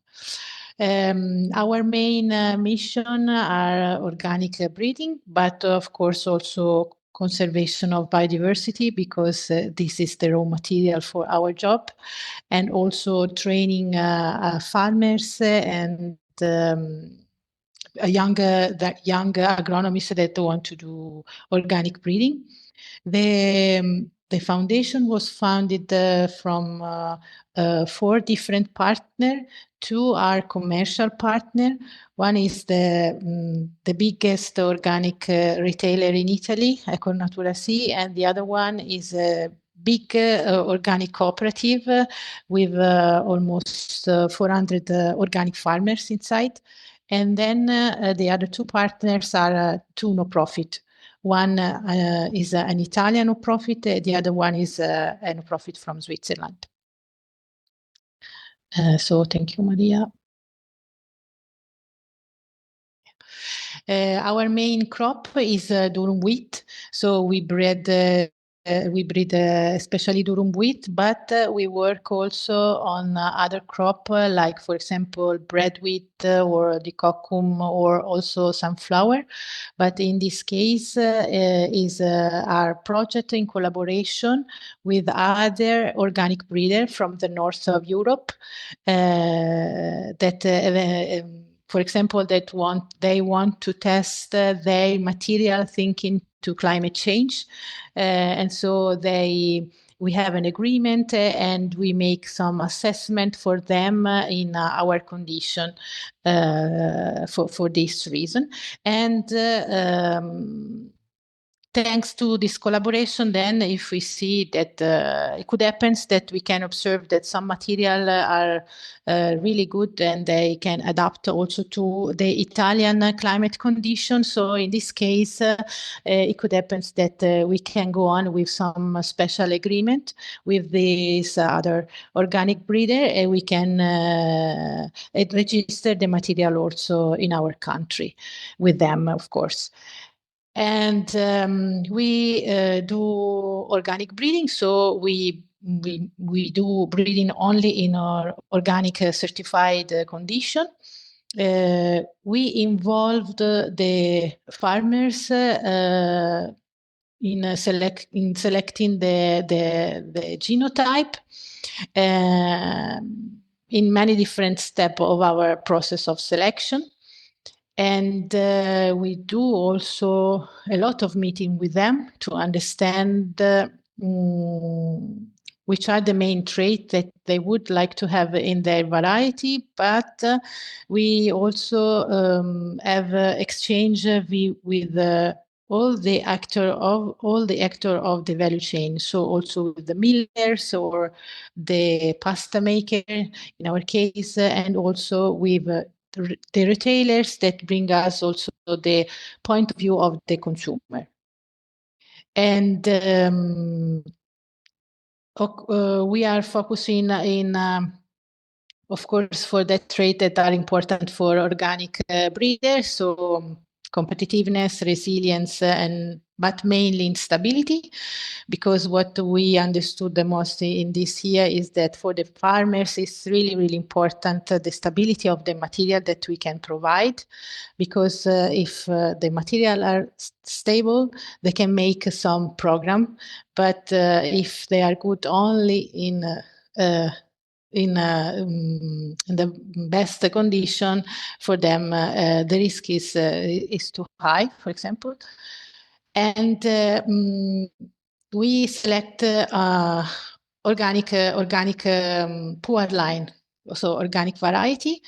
Our main mission are organic breeding, but of course also conservation of biodiversity, because this is the raw material for our job, and also training farmers and young agronomists that want to do organic breeding. The foundation was founded from 4 different partners. 2 are commercial partners. One is the biggest organic retailer in Italy, Econatura C, and the other one is a big organic cooperative with almost 400 organic farmers inside. And then the other 2 partners are 2 no-profit. One is an Italian no-profit, the other one is a no-profit from Switzerland. So thank you, Maria. Our main crop is durum wheat. So we breed especially durum wheat, but we work also on other crop, like for example bread wheat or the cocum, or also sunflower. But in this case is our project in collaboration with other organic breeder from the north of Europe that for example, they want to test their material thinking to climate change, and so we have an agreement and we make some assessment for them in our condition for this reason. And thanks to this collaboration, then if we see that it could happen that we can observe that some material are really good and they can adapt also to the Italian climate conditions. So in this case, it could happen that we can go on with some special agreement with this other organic breeder, and we can register the material also in our country with them, of course. And we do organic breeding, so we do breeding only in our organic certified condition. We involved the farmers in selecting the genotype in many different steps of our process of selection. And we do also a lot of meeting with them to understand which are the main traits that they would like to have in their variety. But we also have exchange with all the actor of the value chain. So also with the millers or the pasta maker in our case, and also with the retailers that bring us also the point of view of the consumer. And we are focusing in, of course, for that trait that are important for organic breeders. So competitiveness, resilience, but mainly in stability, because what we understood the most in this year is that for the farmers it's really, really important the stability of the material that we can provide, because if the material are stable, they can make some program, but if they are good only in the best condition for them, the risk is too high, for example. And we select organic poor line, so organic variety.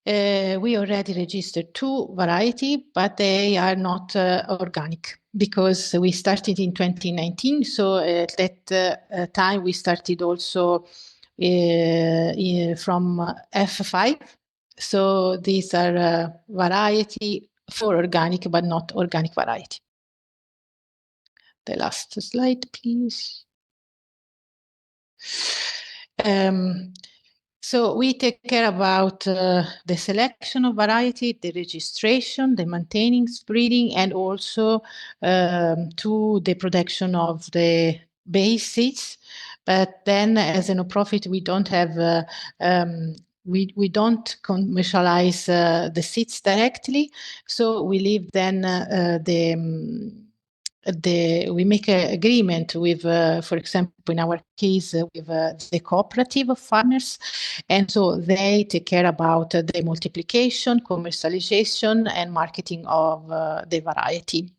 We already registered 2 variety, but they are not organic, because we started in 2019. So at that time we started also from F5. So these are variety for organic, but not organic variety. The last slide, please. So we take care about the selection of variety, the registration, the maintaining, breeding, and also to the production of the base seeds. But then, as a no-profit, we don't have we don't commercialize the seeds directly. So we leave then we make an agreement with, for example, in our case, with the cooperative of farmers, and so they take care about the multiplication, commercialization, and marketing of the variety.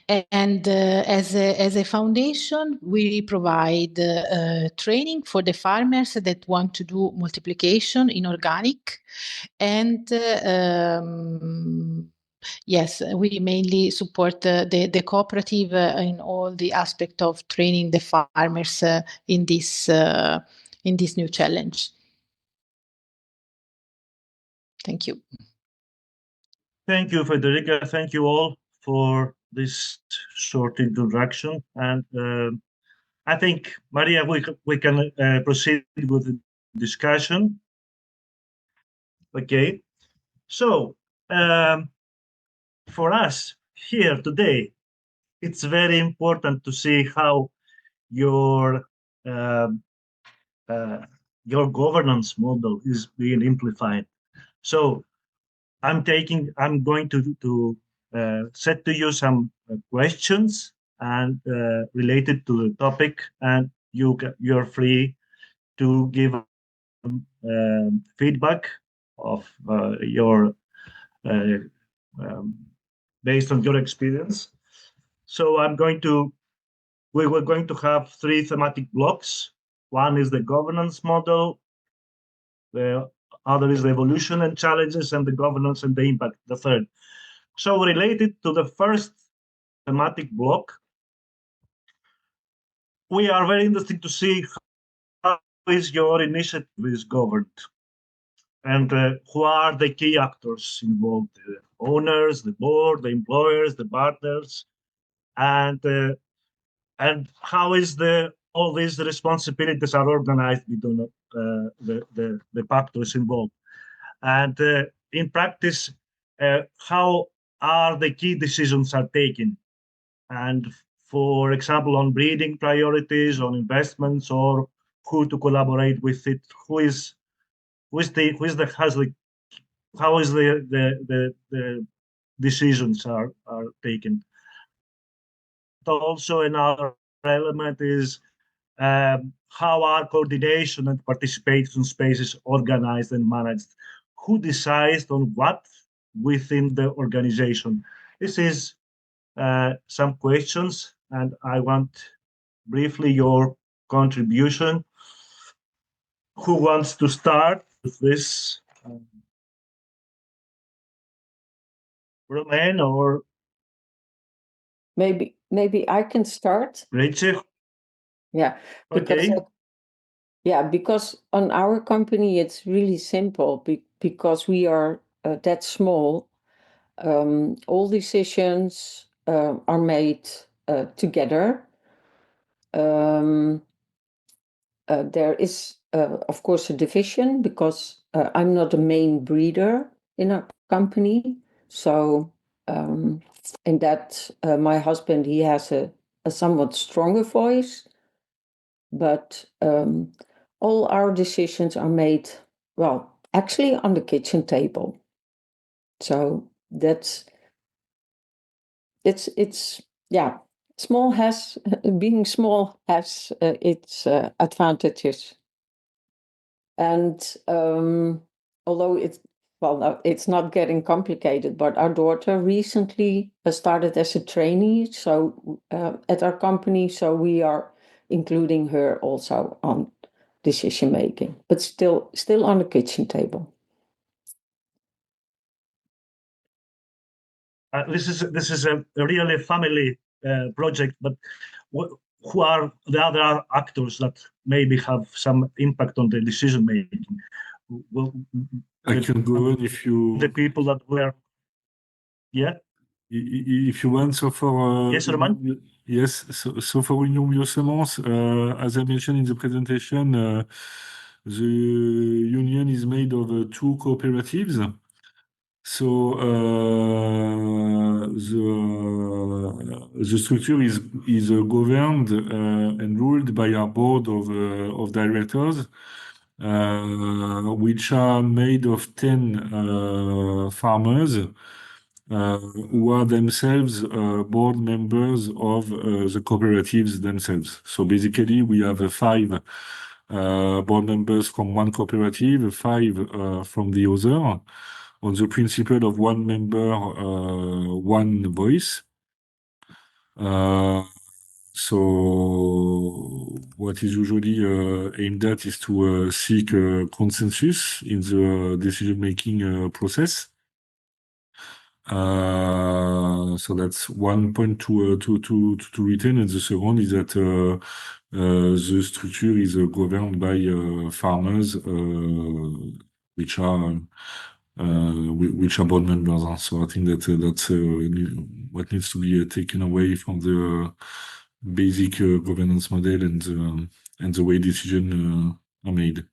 And as a foundation, we provide training for the farmers that want to do multiplication in organic, and yes, we mainly support the cooperative in all the aspect of training the farmers in this new challenge. Thank you. Thank you, Federica. Thank you all for this short introduction. And I think, Maria, we can proceed with the discussion. Okay. So for us here today, it's very important to see how your governance model is being implemented. So I'm going to set to you some questions and related to the topic, and you're free to give feedback of your based on your experience. So we were going to have 3 thematic blocks. One is the governance model, the other is the evolution and challenges, and the governance and the impact, the third. So related to the first thematic block, we are very interested to see how is your initiative is governed, and who are the key actors involved: the owners, the board, the employers, the partners, and how is all these responsibilities are organized between the actors involved, and in practice, how are the key decisions are taken, and for example, on breeding priorities, on investments, or who to collaborate with it, how is the decisions are taken. Also, another element is how are coordination and participation spaces organized and managed? who decides on what within the organization? This is some questions, and I want briefly your contribution. Who wants to start with this? Romain or maybe I can start. Rachel? Yeah. Okay. Because on our company it's really simple because we are that small. All decisions are made together. There is, of course, a division because I'm not the main breeder in our company. So, in that, my husband, he has a somewhat stronger voice, but all our decisions are made, well, actually on the kitchen table. So it's yeah, being small has its advantages. And although it's not getting complicated, but our daughter recently started as a trainee, so at our company, so we are including her also on decision making, but still on the kitchen table. This is a really family project, but who are the other actors that maybe have some impact on the decision making? Well, I can go on if you... The people that were... Yeah? If you want, so for... Yes, Roman? Yes, so for Union Biosemence, as I mentioned in the presentation, the union is made of 2 cooperatives. So the structure is governed and ruled by our board of directors, which are made of 10 farmers who are themselves board members of the cooperatives themselves. So basically, we have 5 board members from one cooperative, 5 from the other, on the principle of one member, one voice. So what is usually aimed at is to seek consensus in the decision-making process. So that's one point to retain, and the second is that the structure is governed by farmers, which are board members. So I think that's what needs to be taken away from the basic governance model and the way decisions are made.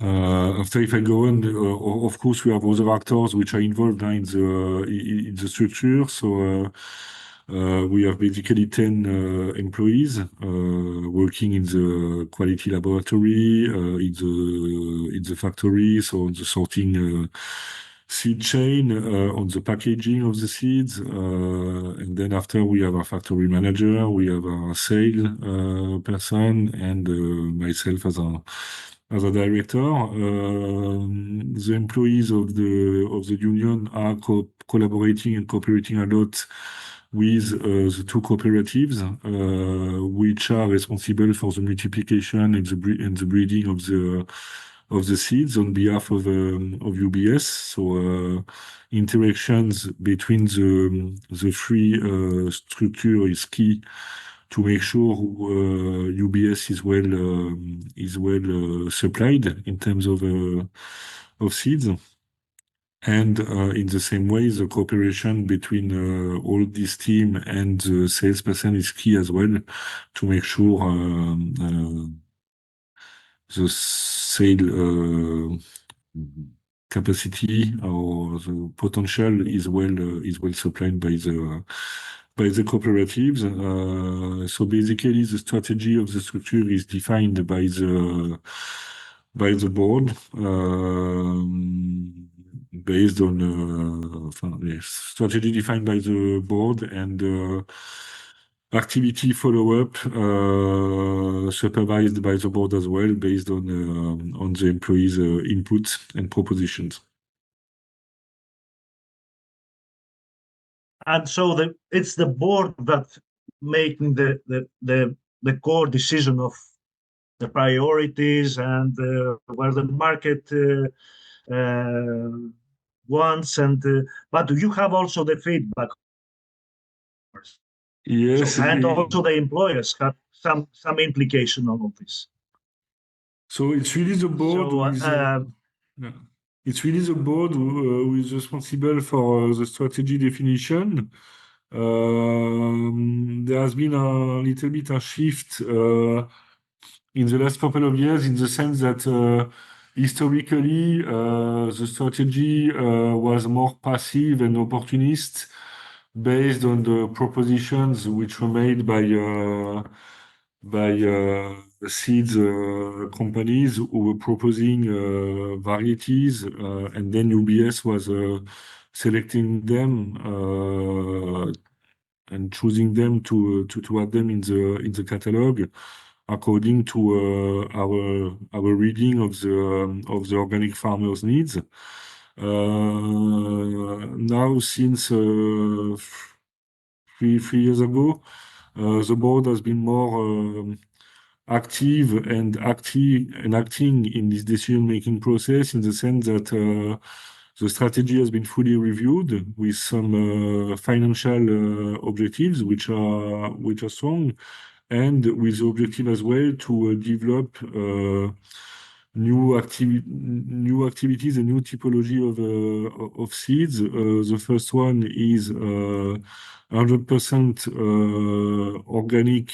After, if I go on, of course, we have other actors which are involved in the structure. So we have basically 10 employees working in the quality laboratory, in the factory, so on the sorting seed chain, on the packaging of the seeds, and then after we have our factory manager, we have our sale person, and myself as a director. The employees of the union are collaborating and cooperating a lot with the 2 cooperatives, which are responsible for the multiplication and the breeding of the seeds on behalf of UBS. So interactions between the 3 structure is key to make sure UBS is well supplied in terms of seeds. And in the same way, the cooperation between all this team and the salesperson is key as well to make sure the sale capacity or the potential is well supplied by the cooperatives. So basically, the strategy of the structure is defined by the board, based on strategy defined by the board, and activity follow-up supervised by the board as well, based on the employees' inputs and propositions. And so it's the board that making the core decision of the priorities and where the market wants, and but you have also the feedback. Yes, so, and also the employers have some implication on all this. So it's really the board it's really the board who is responsible for the strategy definition. There has been a little bit a shift in the last couple of years, in the sense that historically the strategy was more passive and opportunist, based on the propositions which were made by seeds companies who were proposing varieties, and then UBS was selecting them and choosing them to add them in the catalog, according to our reading of the organic farmers' needs. Now, since 3 years ago, the board has been more active and acting in this decision-making process, in the sense that the strategy has been fully reviewed with some financial objectives which are strong, and with the objective as well to develop new activities and new typology of seeds. The first one is 100% organic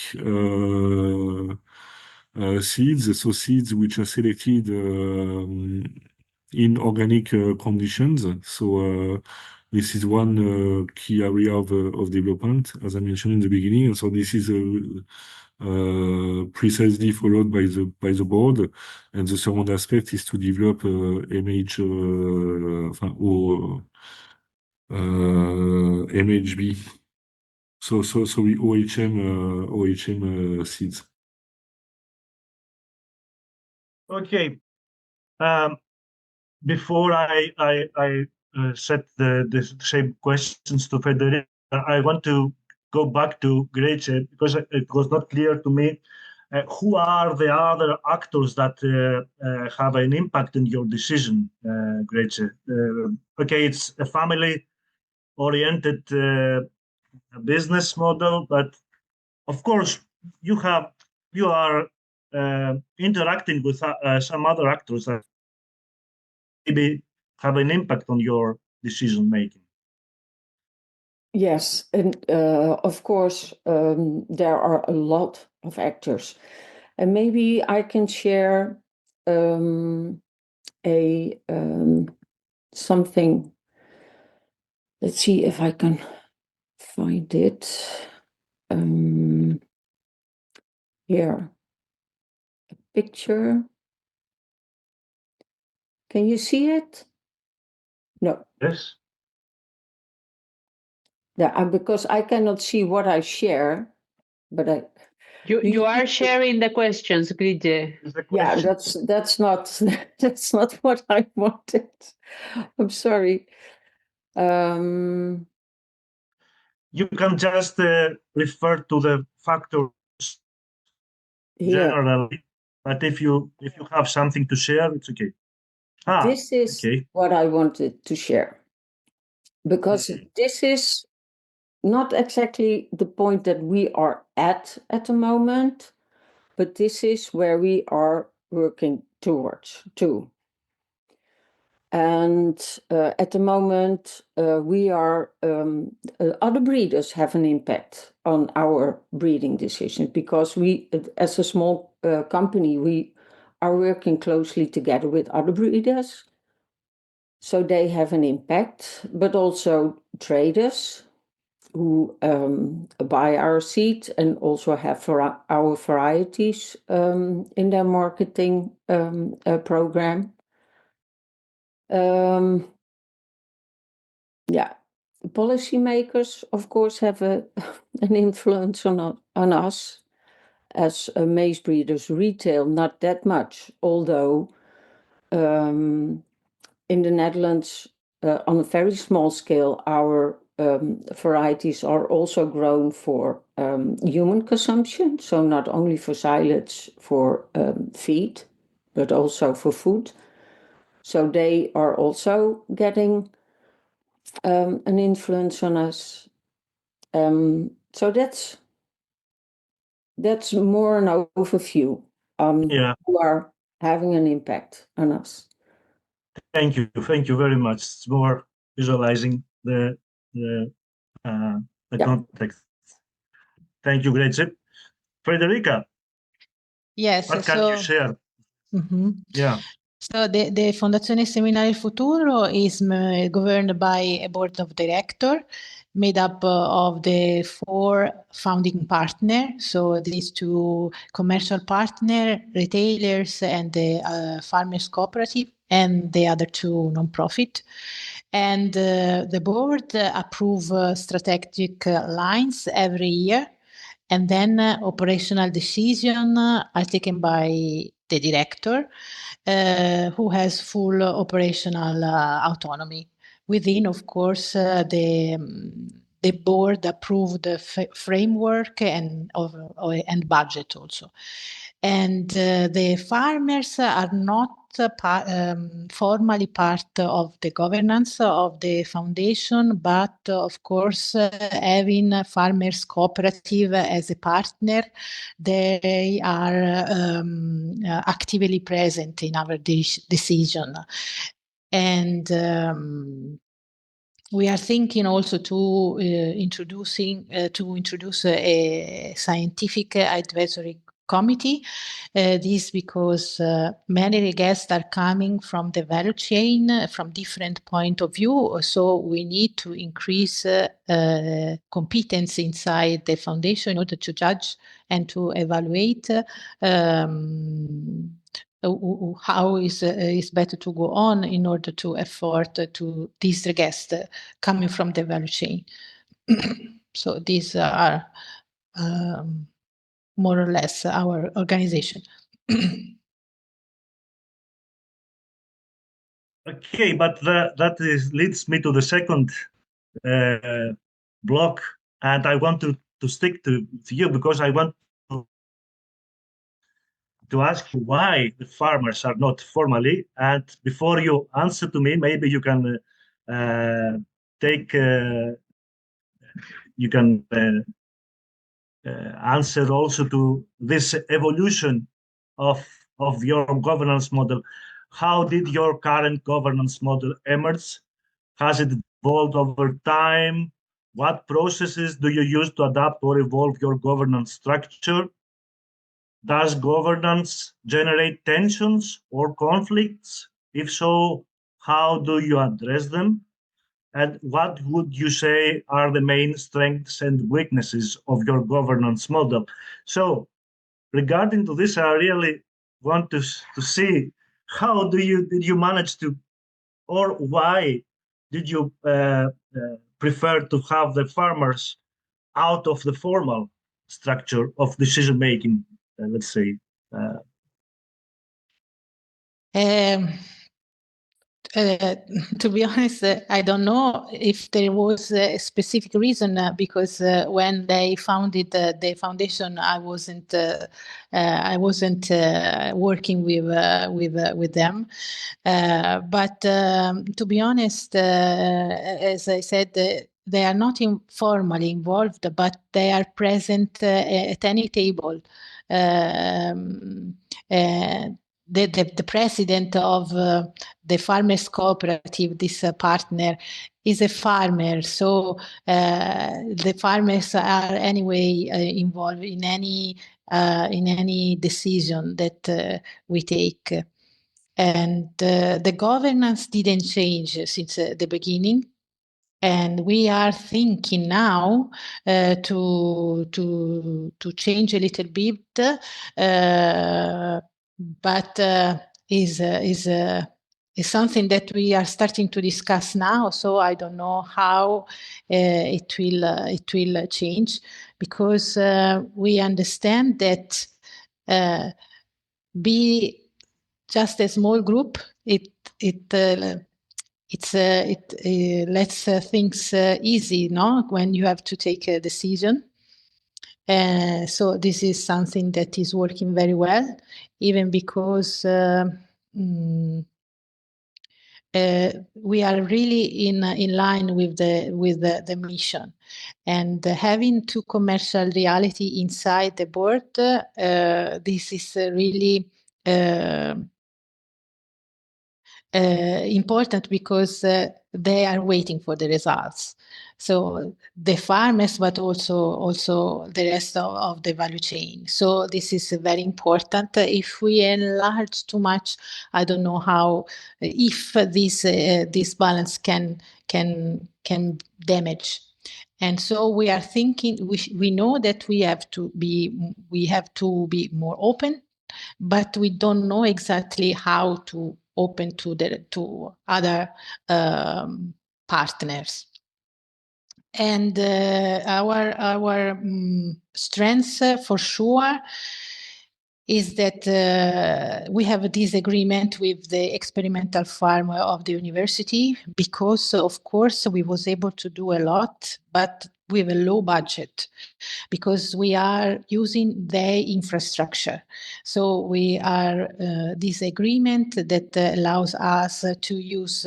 seeds, so seeds which are selected in organic conditions. So this is one key area of development, as I mentioned in the beginning, and so this is precisely followed by the board. And the second aspect is to develop MHB. So we OHM seeds. Okay. Before I set the same questions to Federica, I want to go back to Grece, because it was not clear to me who are the other actors that have an impact in your decision, Grece. Okay, it's a family-oriented business model, but of course you are interacting with some other actors that maybe have an impact on your decision making. Yes, and of course there are a lot of actors, and maybe I can share something. Let's see if I can find it. Here, a picture. Can you see it? No. Yes. Yeah, because I cannot see what I share, but you are sharing the questions, Grige. Yeah, that's not that's not what I wanted. I'm sorry. You can just refer to the factors generally, but if you have something to share, it's okay. This is what I wanted to share, because this is not exactly the point that we are at the moment, but this is where we are working towards too. And at the moment, we are other breeders have an impact on our breeding decisions, because we, as a small company, we are working closely together with other breeders, so they have an impact, but also traders who buy our seed and also have our varieties in their marketing program. Yeah, policymakers, of course, have an influence on us as maize breeders. Retail, not that much, although in the Netherlands, on a very small scale, our varieties are also grown for human consumption. So not only for silage for feed, but also for food. So they are also getting an influence on us. So that's more an overview who are having an impact on us. Thank you very much. It's more visualizing the context. Thank you, great tip. Frederica. Yes. What can you share? Yeah. So the Fondazione Seminare Il Futuro is governed by a board of directors made up of the 4 founding partners. So these 2 commercial partners, retailers, and the farmers cooperative, and the other 2 non-profit. And the board approve strategic lines every year. And then operational decisions are taken by the director, who has full operational autonomy. Within, of course, the board approved the framework and budget also. And the farmers are not formally part of the governance of the foundation, but of course, having farmers cooperative as a partner, they are actively present in our decision. And we are thinking also to introduce a scientific advisory committee. This because many guests are coming from the value chain from different point of view. So we need to increase competence inside the foundation in order to judge and to evaluate how is better to go on in order to afford to these guests coming from the value chain. So these are more or less our organization. Okay, but that leads me to the second block, and I want to stick to you because I want to ask you why the farmers are not formally. And before you answer to me, maybe you can answer also to this evolution of your governance model. How did your current governance model emerge? Has it evolved over time? What processes do you use to adapt or evolve your governance structure? Does governance generate tensions or conflicts? If so, how do you address them? And what would you say are the main strengths and weaknesses of your governance model? So, regarding to this, I really want to see how did you manage to, or why did you prefer to have the farmers out of the formal structure of decision making? Let's say. To be honest, I don't know if there was a specific reason because when they founded the foundation, I wasn't working with them. But to be honest, as I said, they are not formally involved, but they are present at any table. The president of the farmers cooperative, this partner, is a farmer, so the farmers are anyway involved in any decision that we take, and the governance didn't change since the beginning. And we are thinking now to change a little bit, but is is something that we are starting to discuss now. So I don't know how it will change, because we understand that be just a small group, it lets things easy, no? When you have to take a decision. So this is something that is working very well, even because we are really in line with the mission, and having two commercial reality inside the board. This is really important, because they are waiting for the results. So the farmers, but also the rest of the value chain. So this is very important. If we enlarge too much, I don't know how, if this balance can damage. And so we are thinking, we know that we have to be more open, but we don't know exactly how to open to other partners. And our strengths, for sure, is that we have a disagreement with the experimental farm of the university, because of course we was able to do a lot, but with a low budget, because we are using their infrastructure. So we are this agreement that allows us to use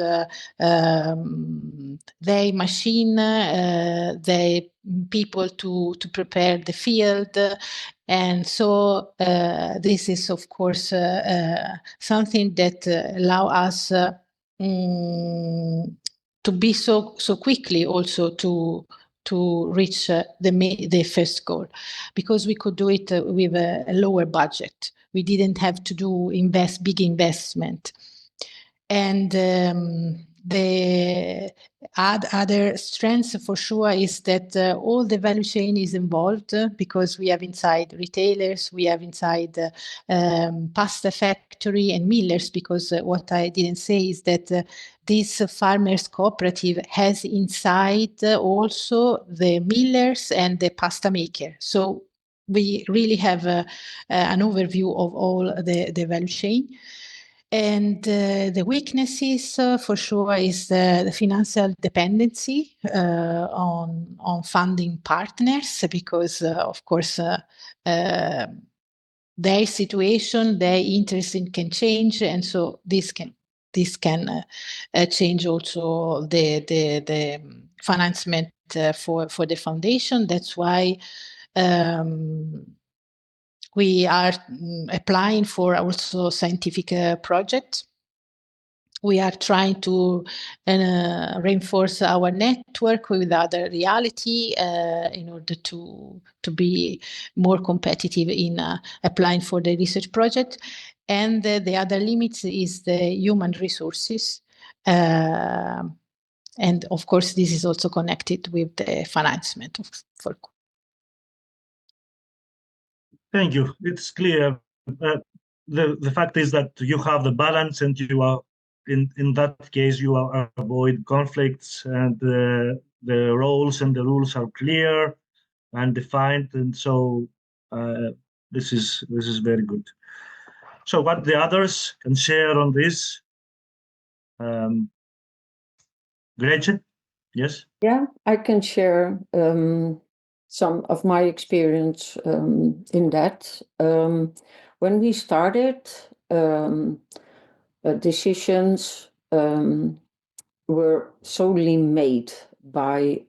their machine, their people to prepare the field. And so this is, of course, something that allow us to be so quickly also to reach the first goal, because we could do it with a lower budget. We didn't have to do big investment. And the other strength, for sure, is that all the value chain is involved, because we have inside retailers, we have inside pasta factory and millers, because what I didn't say is that this farmers cooperative has inside also the millers and the pasta maker. So we really have an overview of all the value chain. And the weaknesses, for sure, is the financial dependency on funding partners, because, of course, their situation, their interest can change, and so this can change also the financement for the foundation. That's why we are applying for also scientific projects. We are trying to reinforce our network with other reality in order to be more competitive in applying for the research project. And the other limit is the human resources. And of course, this is also connected with the financement for. Thank you. It's clear. The fact is that you have the balance, and you are in that case you are avoid conflicts, and the roles and the rules are clear and defined, and so this is very good. So what the others can share on this? Gretchen, yes. Yeah, I can share some of my experience in that. When we started, decisions were solely made by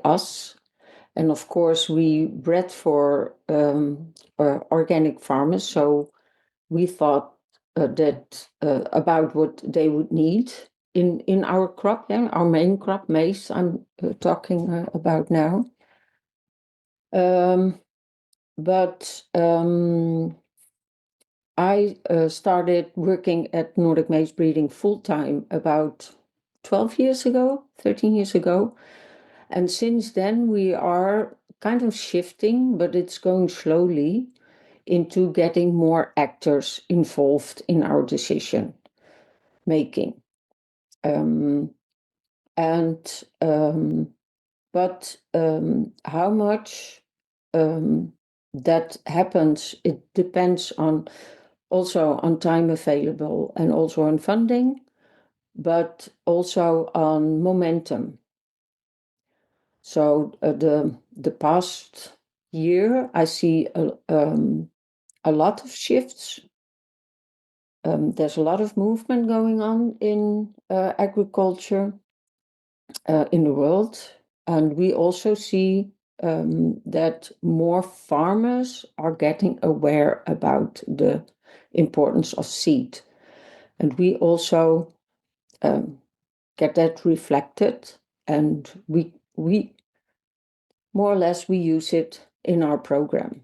us, and of course we bred for organic farmers, so we thought that about what they would need in our crop, our main crop, maize, I'm talking about now. But I started working at Nordic Maize Breeding full-time about 13 years ago. And since then we are kind of shifting, but it's going slowly, into getting more actors involved in our decision. making. But how much that happens, it depends on also on time available and also on funding, but also on momentum. So the past year, I see a lot of shifts. There's a lot of movement going on in agriculture in the world, and we also see that more farmers are getting aware about the importance of seed, and we also get that reflected, and we more or less we use it in our program.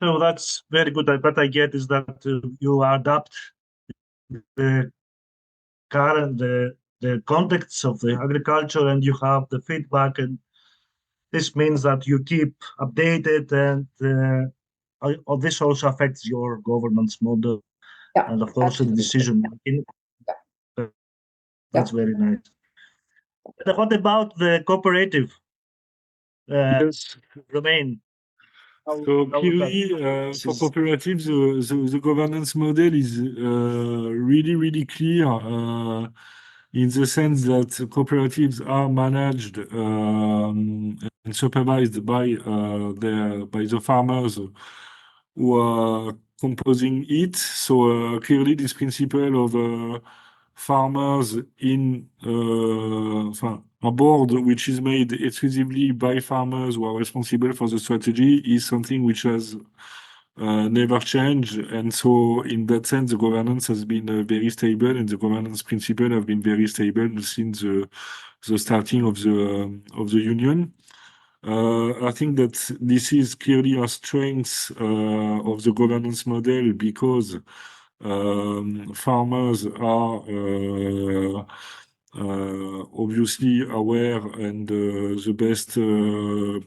So that's very good. What I get is that you adapt the current the context of the agriculture, and you have the feedback, and this means that you keep updated, and this also affects your governance model, and of course the decision making. That's very nice. But what about the cooperative? Remain. So clearly, for cooperatives, the governance model is really clear in the sense that cooperatives are managed and supervised by the farmers who are composing it. So clearly, this principle of farmers in a board which is made exclusively by farmers who are responsible for the strategy is something which has never changed. And so in that sense, the governance has been very stable, and the governance principle have been very stable since the starting of the union. I think that this is clearly a strength of the governance model, because farmers are obviously aware and the best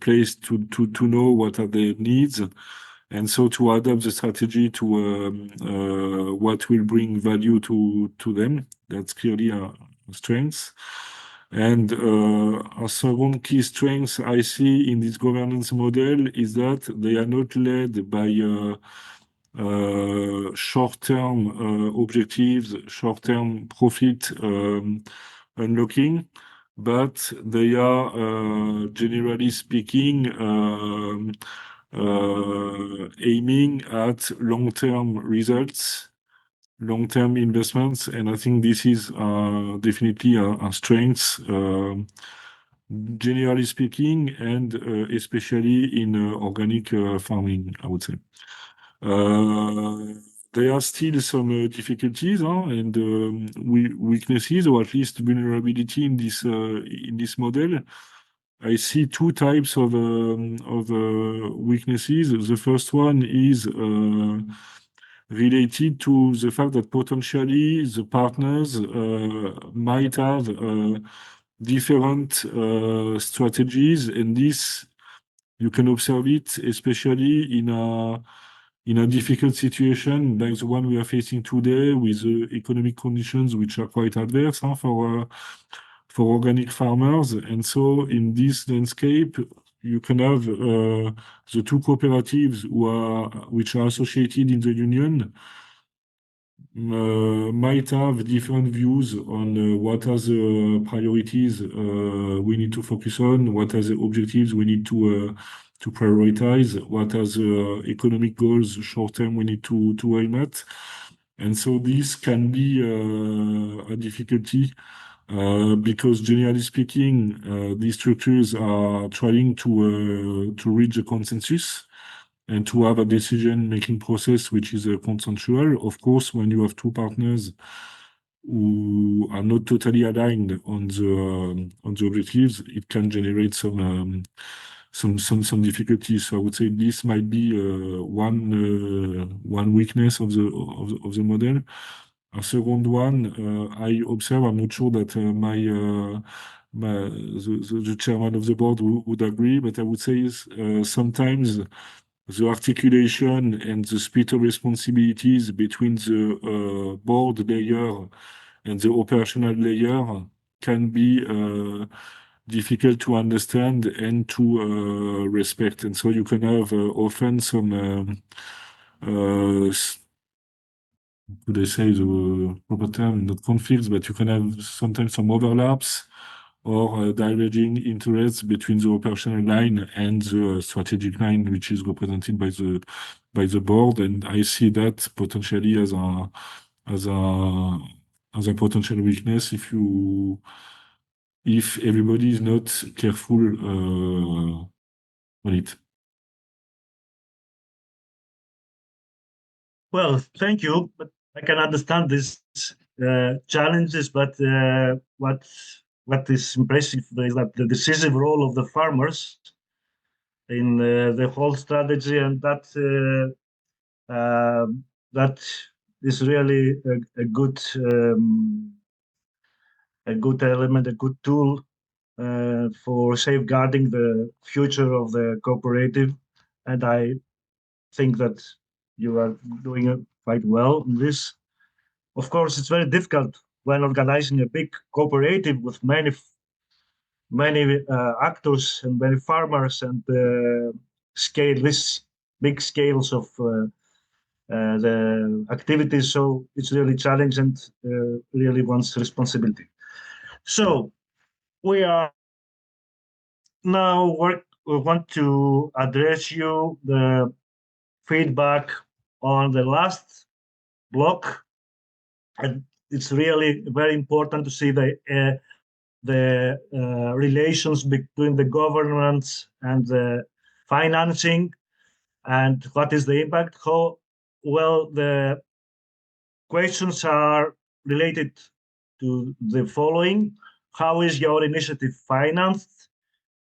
place to know what are their needs, and so to adapt the strategy to what will bring value to them. That's clearly a strength. And a second key strength I see in this governance model is that they are not led by short-term objectives, short-term profit unlocking, but they are, generally speaking, aiming at long-term results, long-term investments, and I think this is definitely a strength, generally speaking, and especially in organic farming, I would say. There are still some difficulties and weaknesses, or at least vulnerability in this model. I see two types of weaknesses. The first one is related to the fact that potentially the partners might have different strategies, and this you can observe it especially in a difficult situation like the one we are facing today, with economic conditions which are quite adverse for organic farmers. And so in this landscape, you can have the two cooperatives which are associated in the union might have different views on what are the priorities we need to focus on, what are the objectives we need to prioritize, what are the economic goals short term we need to aim at. And so this can be a difficulty because generally speaking, these structures are trying to reach a consensus and to have a decision-making process which is consensual. Of course, when you have two partners who are not totally aligned on the objectives, it can generate some difficulties. So I would say this might be one weakness of the model. A second one, I observe. I'm not sure that the chairman of the board would agree, but I would say is sometimes the articulation and the split of responsibilities between the board layer and the operational layer can be difficult to understand and to respect. And so you can have often some, could I say the proper term, not conflicts, but you can have sometimes some overlaps or diverging interests between the operational line and the strategic line, which is represented by the board. And I see that potentially as a potential weakness if everybody is not careful on it. Well, thank you. But I can understand these challenges, but what is impressive is that the decisive role of the farmers in the whole strategy, and that is really a good element, a good tool for safeguarding the future of the cooperative. And I think that you are doing it quite well in this. Of course, it's very difficult when organizing a big cooperative with many actors and many farmers and big scales of the activities. So it's really challenging and really wants responsibility. So we are now we want to address you the feedback on the last block, and it's really very important to see the relations between the governance and the financing, and what is the impact. How well the questions are related to the following: how is your initiative financed?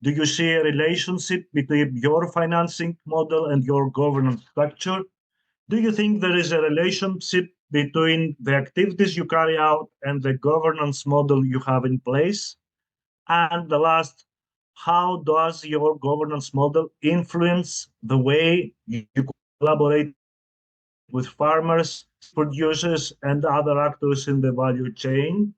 Do you see a relationship between your financing model and your governance structure? Do you think there is a relationship between the activities you carry out and the governance model you have in place? And the last, how does your governance model influence the way you collaborate with farmers, producers, and other actors in the value chain?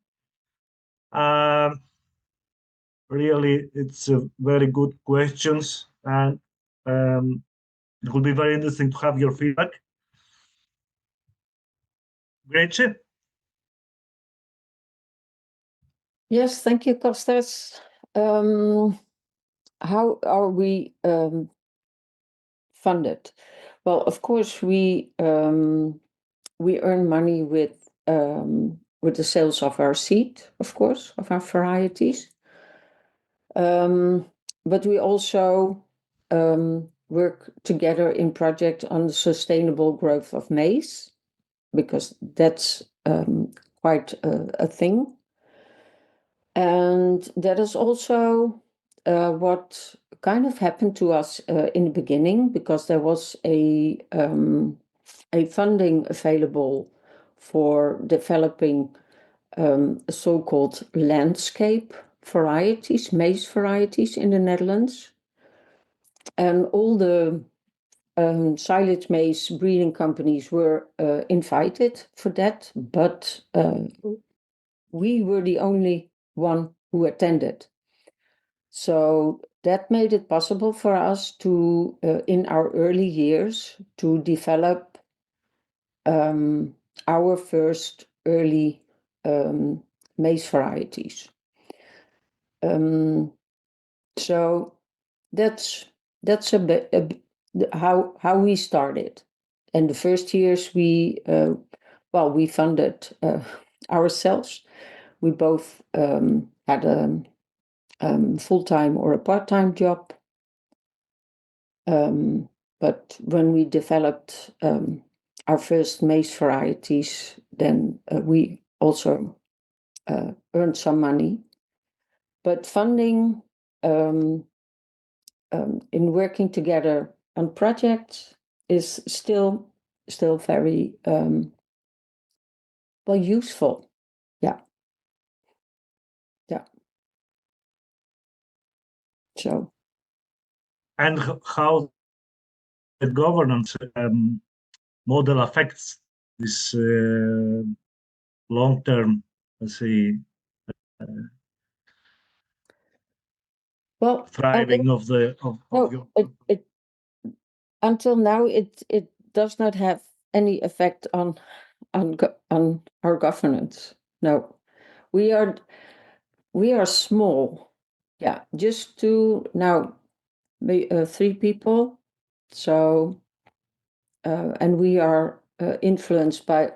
Really, it's a very good questions, and it will be very interesting to have your feedback. Grece? Yes, thank you, Kostas. How are we funded? Well, of course, we earn money with the sales of our seed, of course, of our varieties. But we also work together in project on the sustainable growth of maize, because that's quite a thing. And that is also what kind of happened to us in the beginning, because there was a funding available for developing so-called landscape varieties, maize varieties in the Netherlands. And all the silage maize breeding companies were invited for that, but we were the only one who attended. So that made it possible for us to, in our early years, to develop our first early maize varieties. So that's a bit how we started. And the first years we funded ourselves. We both had a full-time or a part-time job. But when we developed our first maize varieties, then we also earned some money. But funding in working together on projects is still very useful. Yeah. So. And how governance model affects this long-term, let's say, thriving of your. Until now, it does not have any effect on our governance. No, we are small. Yeah, just two now, 3 people. So, and we are influenced by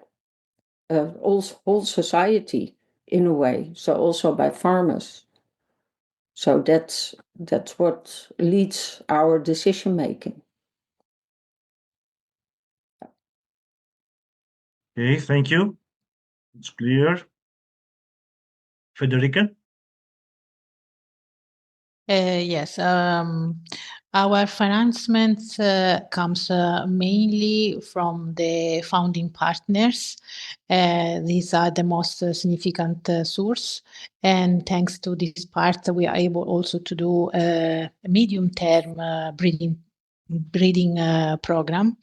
whole society in a way. So also by farmers. So that's what leads our decision making. Okay, thank you. It's clear. Federica? Yes, our financement comes mainly from the founding partners. These are the most significant source, and thanks to this part, we are able also to do a medium-term breeding program.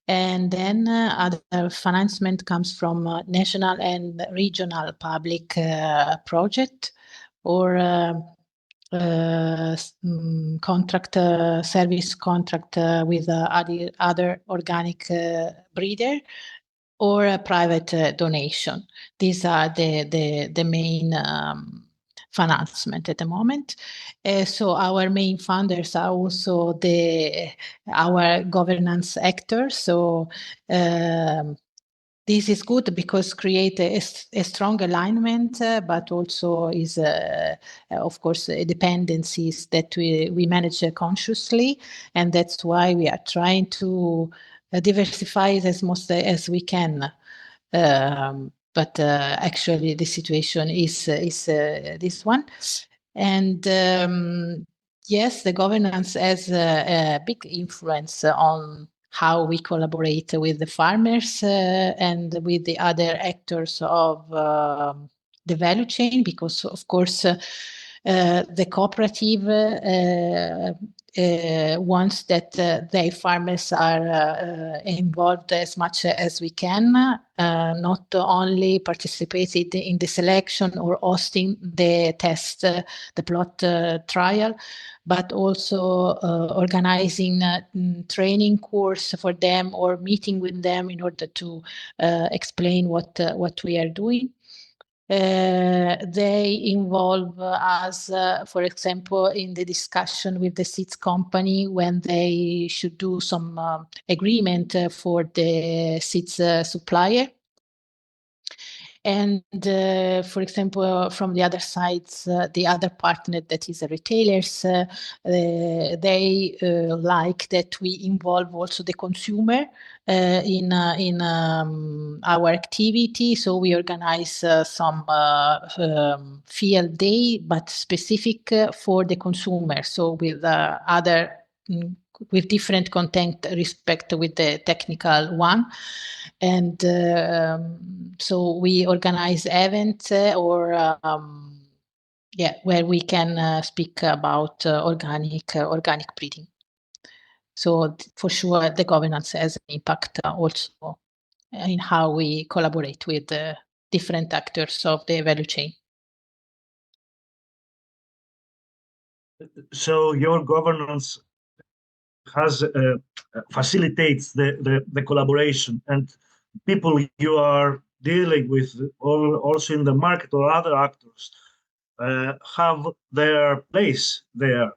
And then other financement comes from national and regional public project or contract service contract with other organic breeder or a private donation. These are the main financement at the moment. So our main funders are also our governance actors. So this is good because create a strong alignment, but also is, of course, dependencies that we manage consciously, and that's why we are trying to diversify it as much as we can. But actually, the situation is this one, and yes, the governance has a big influence on how we collaborate with the farmers and with the other actors of the value chain, because of course the cooperative wants that their farmers are involved as much as we can, not only participated in the selection or hosting the test, the plot trial, but also organizing training course for them or meeting with them in order to explain what we are doing. They involve us, for example, in the discussion with the seeds company when they should do some agreement for the seeds supplier. And for example, from the other sides, the other partner that is the retailers, they like that we involve also the consumer in our activity. So we organize some field day, but specific for the consumer. So with with different content respect with the technical one. And so we organize events where we can speak about organic breeding. So for sure, the governance has an impact also in how we collaborate with different actors of the value chain. So your governance facilitates the collaboration, and people you are dealing with, or also in the market or other actors, have their place there.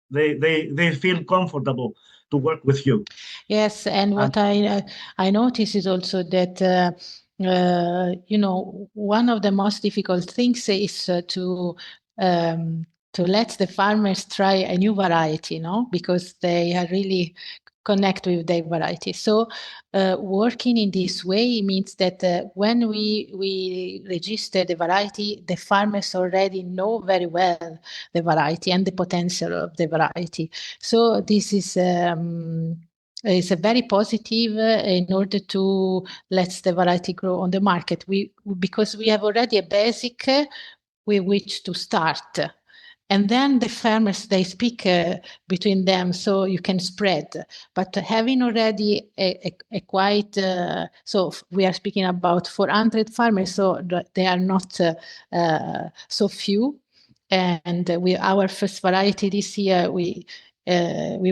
They feel comfortable to work with you. Yes, and what I notice is also that one of the most difficult things is to let the farmers try a new variety, because they are really connect with their variety. So working in this way means that when we register the variety, the farmers already know very well the variety and the potential of the variety. So this is a very positive in order to let the variety grow on the market. Because we have already a basic with which to start. And then the farmers, they speak between them, so you can spread. But having already a quite, so we are speaking about 400 farmers, so they are not so few. And our first variety this year, we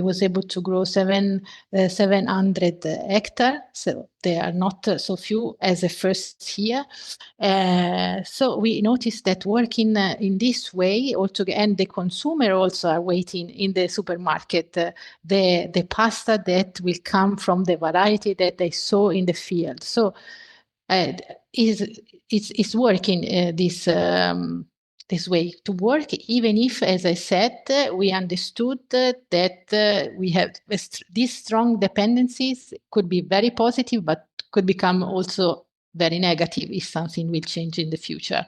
was able to grow 700 hectares, so they are not so few as a first year. So we noticed that working in this way, and the consumer also are waiting in the supermarket the pasta that will come from the variety that they saw in the field. So it's working this way to work, even if, as I said, we understood that we have these strong dependencies could be very positive, but could become also very negative if something will change in the future.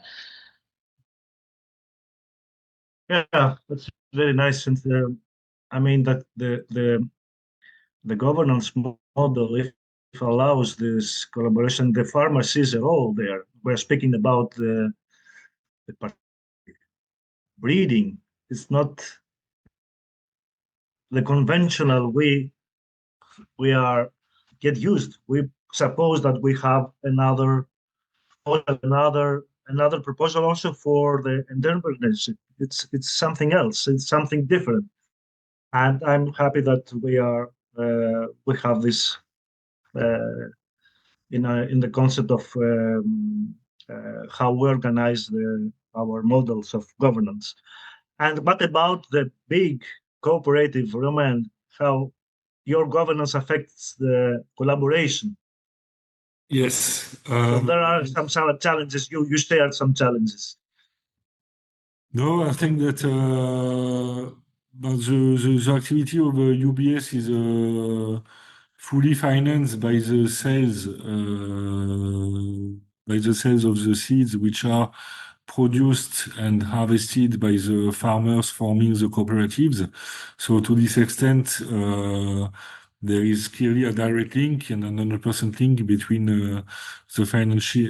Yeah, that's very nice. And I mean that the governance model, if allows this collaboration, the farmer sees a role there. We're speaking about the breeding. It's not the conventional way we are get used. We suppose that we have another proposal also for the entrepreneurship. It's something else. It's something different, and I'm happy that we have this in the concept of how we organize our models of governance. And what about the big cooperative, Roman? How your governance affects the collaboration? Yes. So there are some challenges. You shared some challenges. No, I think that the activity of UBS is fully financed by the sales of the seeds, which are produced and harvested by the farmers forming the cooperatives. So to this extent, there is clearly a direct link and a 100% link between the financing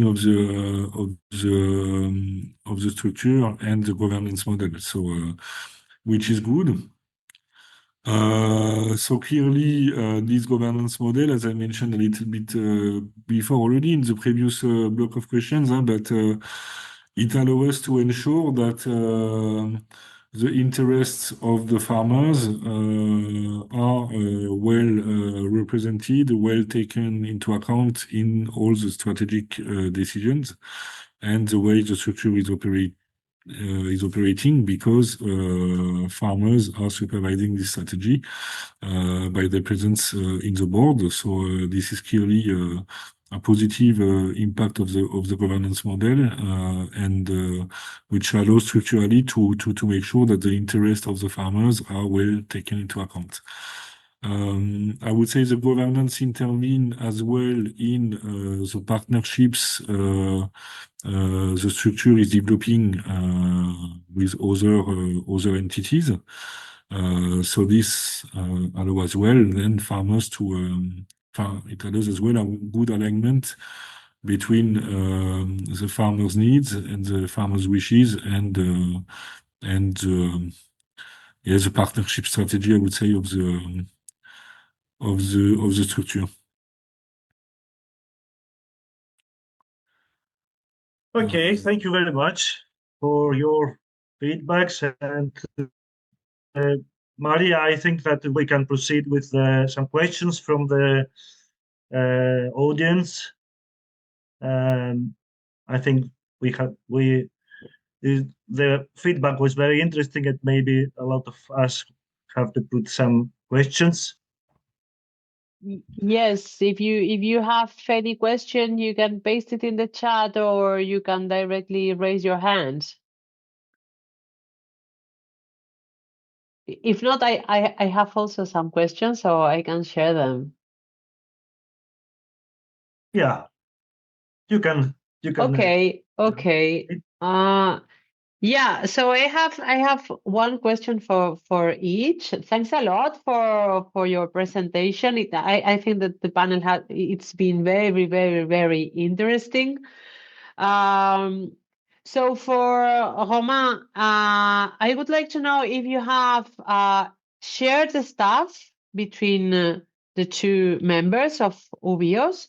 of the structure and the governance model. So which is good. So clearly, this governance model, as I mentioned a little bit before already in the previous block of questions, but it allows us to ensure that the interests of the farmers are well represented, well taken into account in all the strategic decisions and the way the structure is operating, because farmers are supervising this strategy by their presence in the board. So this is clearly a positive impact of the governance model, and which allows structurally to make sure that the interests of the farmers are well taken into account. I would say the governance intervene as well in the partnerships the structure is developing with other entities. So this allows as well then farmers to it allows as well a good alignment between the farmers' needs and the farmers' wishes and the partnership strategy, I would say, of the structure. Okay, thank you very much for your feedbacks. And Maria, I think that we can proceed with some questions from the audience. I think the feedback was very interesting, and maybe a lot of us have to put some questions. Yes, if you have any question, you can paste it in the chat, or you can directly raise your hand. If not, I have also some questions, so I can share them. Yeah, you can. Okay. Yeah, so I have one question for each. Thanks a lot for your presentation. I think that the panel it's been very, very, very interesting. So for Romain, I would like to know if you have shared the staff between the two members of UBIOS.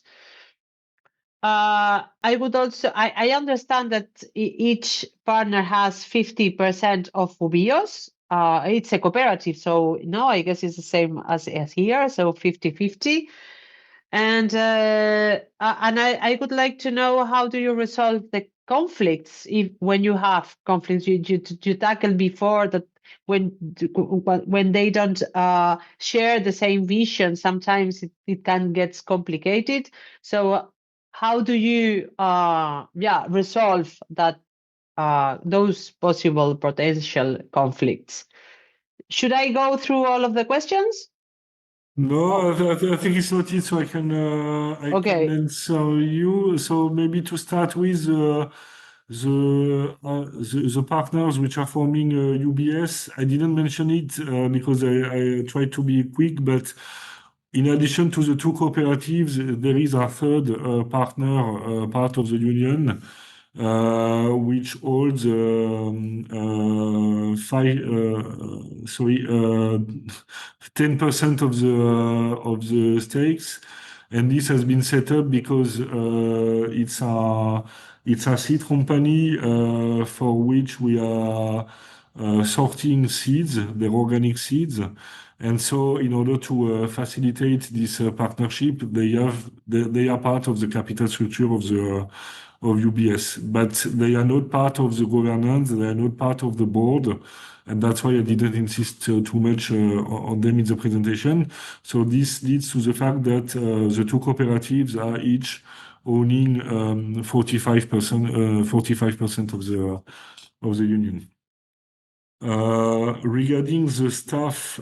I would also, I understand that each partner has 50% of UBIOS. It's a cooperative, so no, I guess it's the same as here, so 50-50. And I would like to know, how do you resolve the conflicts when you have conflicts? You tackle before that when they don't share the same vision, sometimes it can get complicated. So how do you resolve that those possible potential conflicts? Should I go through all of the questions? No, I think it's not it, so I can Okay. answer you. So maybe to start with the partners which are forming UBS. I didn't mention it because I tried to be quick, but in addition to the two cooperatives, there is a third partner, part of the union, which holds 10% of the stakes, and this has been set up because it's a seed company for which we are sorting seeds, the organic seeds. And so in order to facilitate this partnership, they are part of the capital structure of UBS, but they are not part of the governance, they are not part of the board, and that's why I didn't insist too much on them in the presentation. So this leads to the fact that the two cooperatives are each owning 45% of the union. Regarding the staff,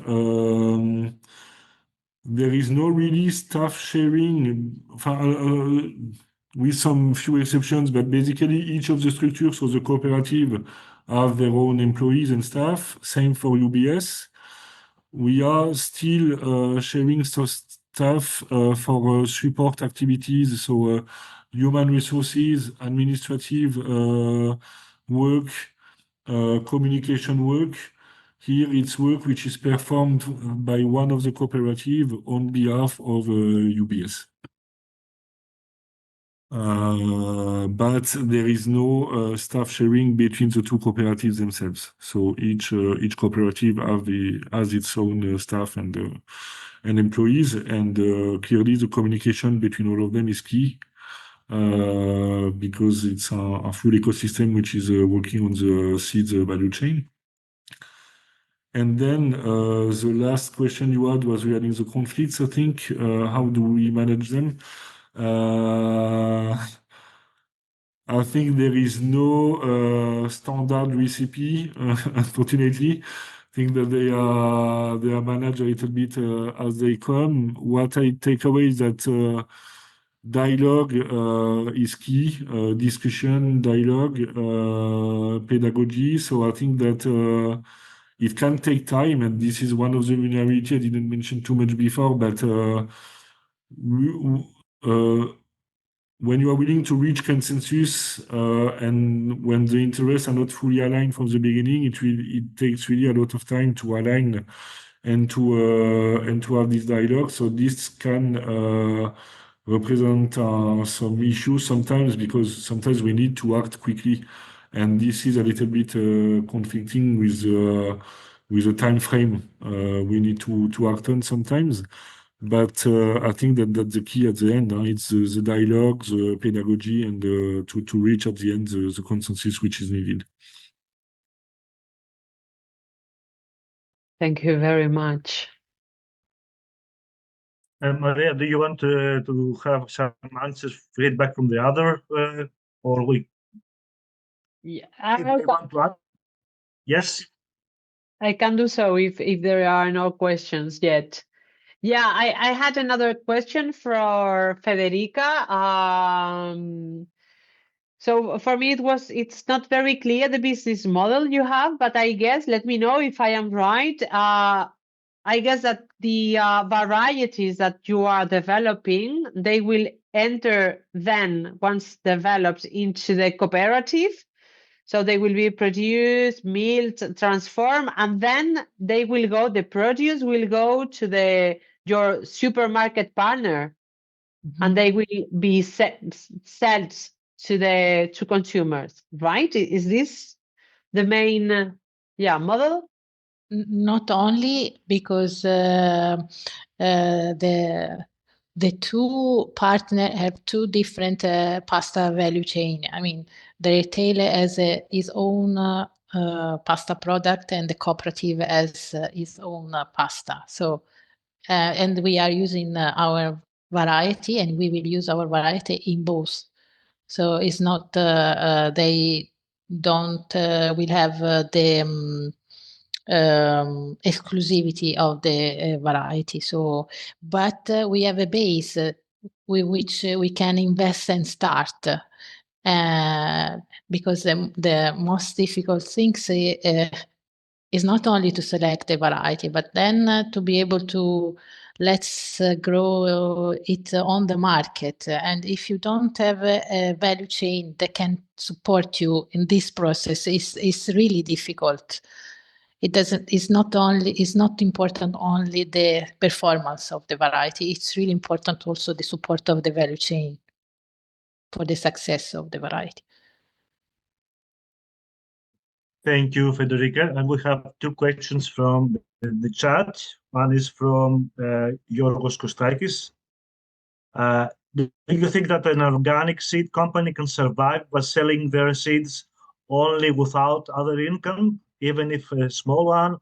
there is no really staff sharing, with some few exceptions, but basically each of the structures for the cooperative have their own employees and staff. Same for UBS. We are still sharing staff for support activities, so human resources, administrative work, communication work. Here it's work which is performed by one of the cooperative on behalf of UBS. But there is no staff sharing between the two cooperatives themselves. So each cooperative has its own staff and employees, and clearly the communication between all of them is key because it's a full ecosystem which is working on the seeds value chain. And then the last question you had was regarding the conflicts, I think. How do we manage them? I think there is no standard recipe, unfortunately. I think that they are managed a little bit as they come. What I take away is that dialogue is key, discussion, dialogue, pedagogy. So I think that it can take time, and this is one of the vulnerabilities I didn't mention too much before, but when you are willing to reach consensus and when the interests are not fully aligned from the beginning, it takes really a lot of time to align and to have this dialogue. So this can represent some issues sometimes, because sometimes we need to act quickly, and this is a little bit conflicting with the time frame we need to act on sometimes. But I think that's the key at the end. It's the dialogue, the pedagogy, and to reach at the end the consensus which is needed. Thank you very much. Maria, do you want to have some answers, feedback from the other, or we? Yeah, If they want to add? Yes. I can do so if there are no questions yet. Yeah, I had another question for Federica. So for me, it's not very clear the business model you have, but I guess, let me know if I am right. I guess that the varieties that you are developing, they will enter then, once developed, into the cooperative. So they will be produced, milled, transformed, and then they will go, the produce will go to your supermarket partner, and they will be sold to consumers, right? Is this the main model? Not only because the two partners have two different pasta value chain. I mean, the retailer has his own pasta product, and the cooperative has his own pasta. So, and we are using our variety, and we will use our variety in both. So it's not they don't will have the exclusivity of the variety. So, but we have a base with which we can invest and start. Because the most difficult things is not only to select the variety, but then to be able to let's grow it on the market. And if you don't have a value chain that can support you in this process, it's really difficult. It's not important only the performance of the variety. It's really important also the support of the value chain for the success of the variety. Thank you, Federica. And we have two questions from the chat. One is from Yorgos Kostakis. Do you think that an organic seed company can survive by selling their seeds only without other income, even if a small one?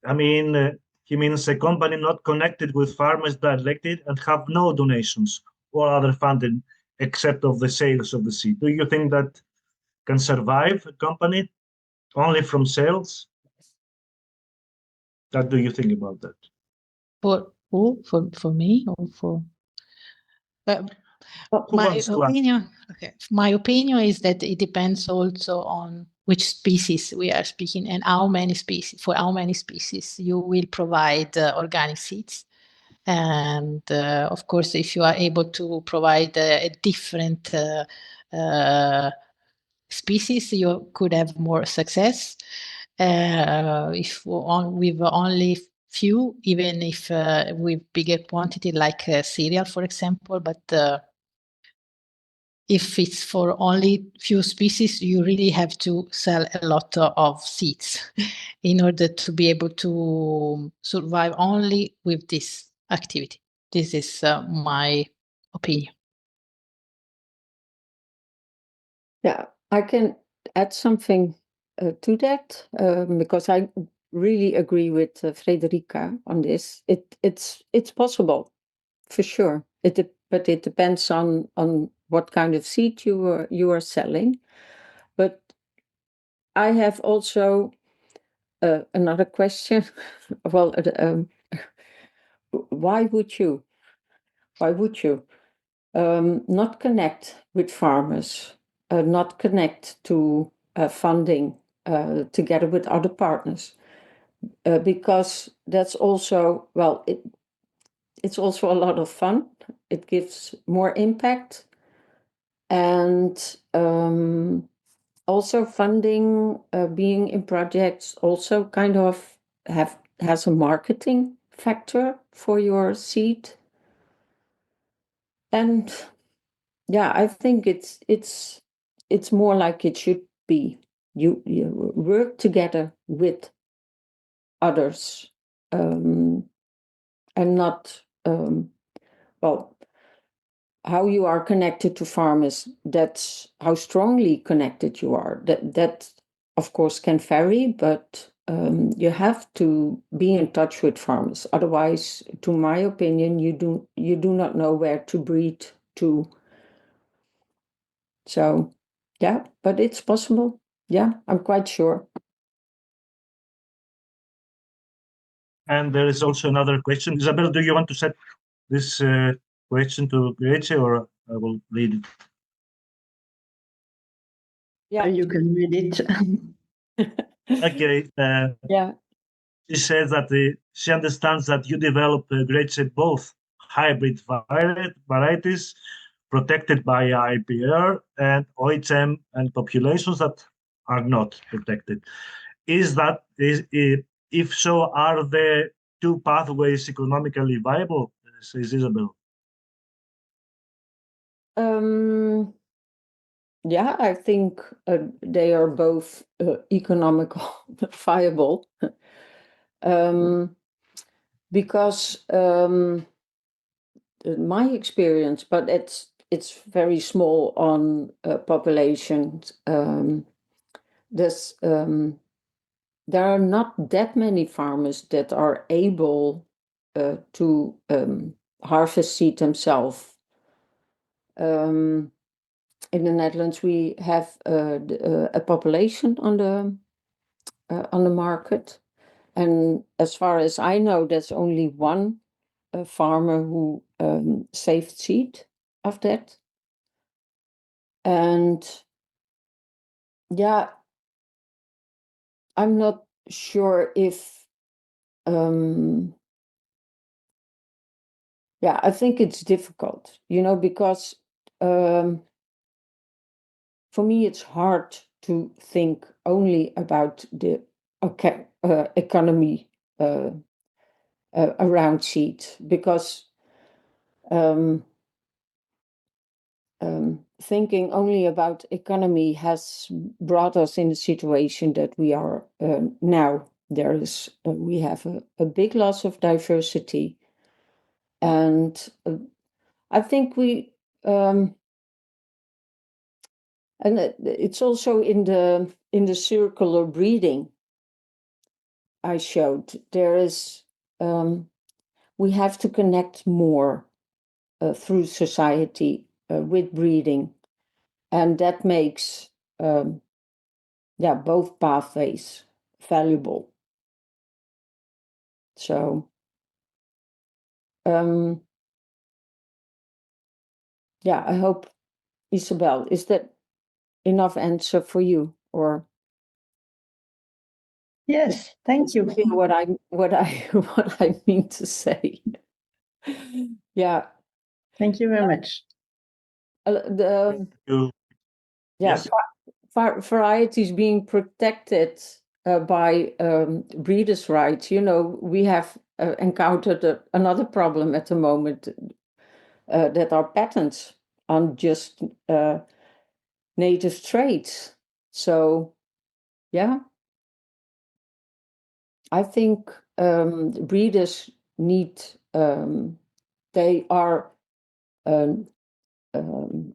I mean, he means a company not connected with farmers directly and have no donations or other funding except of the sales of the seed. Do you think that can survive a company only from sales? What do you think about that? For who? For me or for? My opinion. Okay. My opinion is that it depends also on which species we are speaking and how many species. For how many species you will provide organic seeds, and of course, if you are able to provide a different species, you could have more success. If with only few, even if with bigger quantity, like cereal, for example, but if it's for only few species, you really have to sell a lot of seeds in order to be able to survive only with this activity. This is my opinion. Yeah, I can add something to that because I really agree with Federica on this. It's possible, for sure. But it depends on what kind of seed you are selling. But I have also another question. Well, why would you not connect with farmers, not connect to funding together with other partners? Because that's also, well, it's also a lot of fun. It gives more impact. And also funding, being in projects also kind of has a marketing factor for your seed. And yeah, I think it's more like it should be. You work together with others, and not well, how you are connected to farmers. That's how strongly connected you are. That of course can vary, but you have to be in touch with farmers. Otherwise, to my opinion, you do not know where to breed to. So, yeah, but it's possible. Yeah, I'm quite sure. And there is also another question. Isabel, do you want to set this question to Grece, or I will read it? Yeah, you can read it. Okay. Yeah. She says that she understands that you develop Grece both hybrid varieties protected by IPR and OHM and populations that are not protected. If so, are the two pathways economically viable? Says Isabel. Yeah, I think they are both economical viable. Because my experience, but it's very small on population. There are not that many farmers that are able to harvest seed themselves. In the Netherlands, we have a population on the market, and as far as I know, there's only one farmer who saved seed of that. And yeah, I'm not sure if I think it's difficult, because for me it's hard to think only about the economy around seed, because thinking only about economy has brought us in the situation that we are now. We have a big loss of diversity, and I think and it's also in the circular breeding I showed. There is we have to connect more through society with breeding, and that makes both pathways valuable. So I hope, Isabel, is that enough answer for you, or? Yes, thank you. What I mean to say. Yeah. Thank you very much. Yes. Varieties being protected by breeders' rights. We have encountered another problem at the moment, that are patents on just native traits. So, yeah, I think breeders need. They are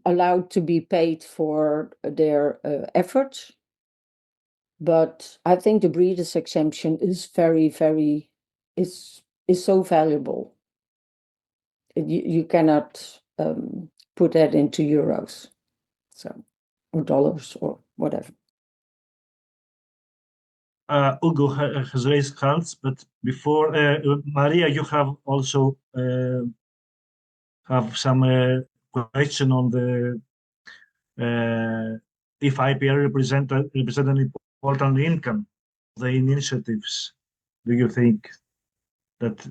allowed to be paid for their efforts, but I think the breeders' exemption is very, very is so valuable. You cannot put that into euros, or dollars or whatever. Ugo has raised hands, but before Maria, you have also have some question on the if IPR represent an important income, the initiatives. Do you think that?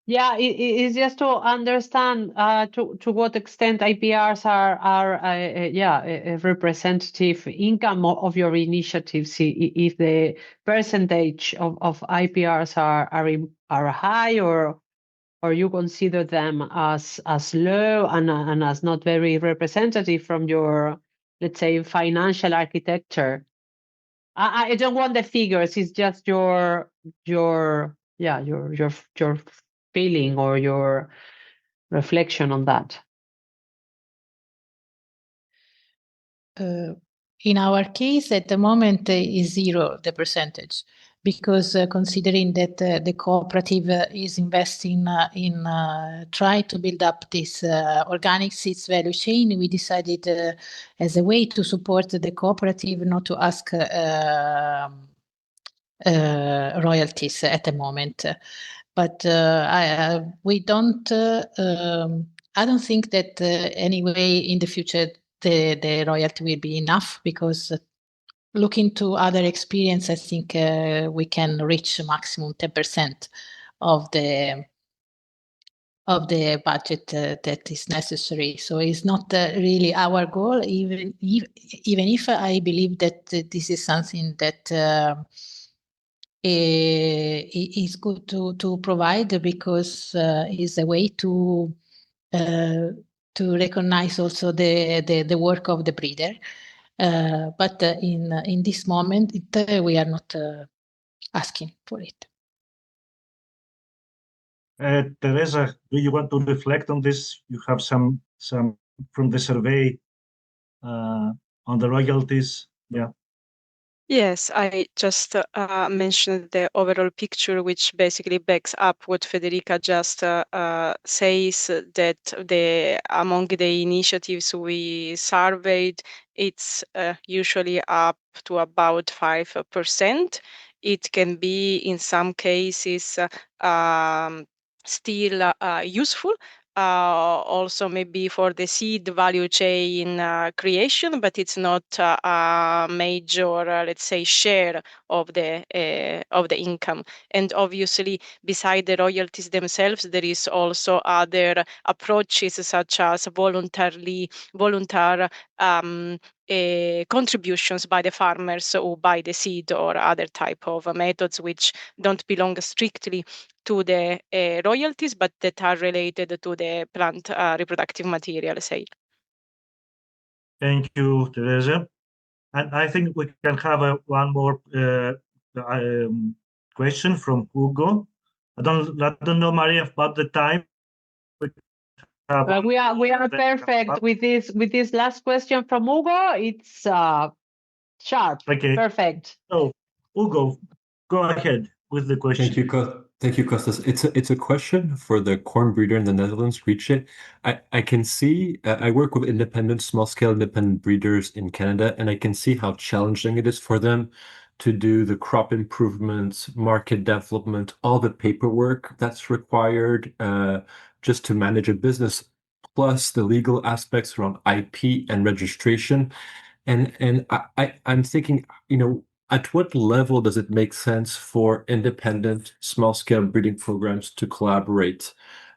Yeah, it's just to understand to what extent IPRs are a representative income of your initiatives. If the percentage of IPRs are high, or you consider them as low and as not very representative from your, let's say, financial architecture. I don't want the figures. It's just your feeling or your reflection on that. In our case, at the moment, is 0, the percentage, because considering that the cooperative is investing in try to build up this organic seeds value chain, we decided as a way to support the cooperative not to ask royalties at the moment. But we don't. I don't think that anyway in the future the royalty will be enough, because looking to other experience, I think we can reach maximum 10% of the of the budget that is necessary. So it's not really our goal, even if I believe that this is something that is good to provide, because it's a way to recognize also the work of the breeder. But in this moment, we are not asking for it. Teresa, do you want to reflect on this? You have some from the survey on the royalties. Yeah. Yes, I just mentioned the overall picture, which basically backs up what Federica just says, that among the initiatives we surveyed, it's usually up to about 5%. It can be, in some cases, still useful. Also maybe for the seed value chain creation, but it's not a major, let's say, share of the income. And obviously, beside the royalties themselves, there is also other approaches, such as voluntary contributions by the farmers who buy the seed, or other type of methods which don't belong strictly to the royalties, but that are related to the plant reproductive material sale. Thank you, Teresa. And I think we can have one more question from Hugo. I don't know, Maria, about the time. We are perfect with this last question from Hugo. It's sharp. Okay. Perfect. So, Hugo, go ahead with the question. Thank you, Costas. It's a question for the corn breeder in the Netherlands, Grietje. I can see, I work with small-scale independent breeders in Canada, and I can see how challenging it is for them to do the crop improvements, market development, all the paperwork that's required just to manage a business, plus the legal aspects around IP and registration. And I'm thinking, at what level does it make sense for independent small-scale breeding programs to collaborate?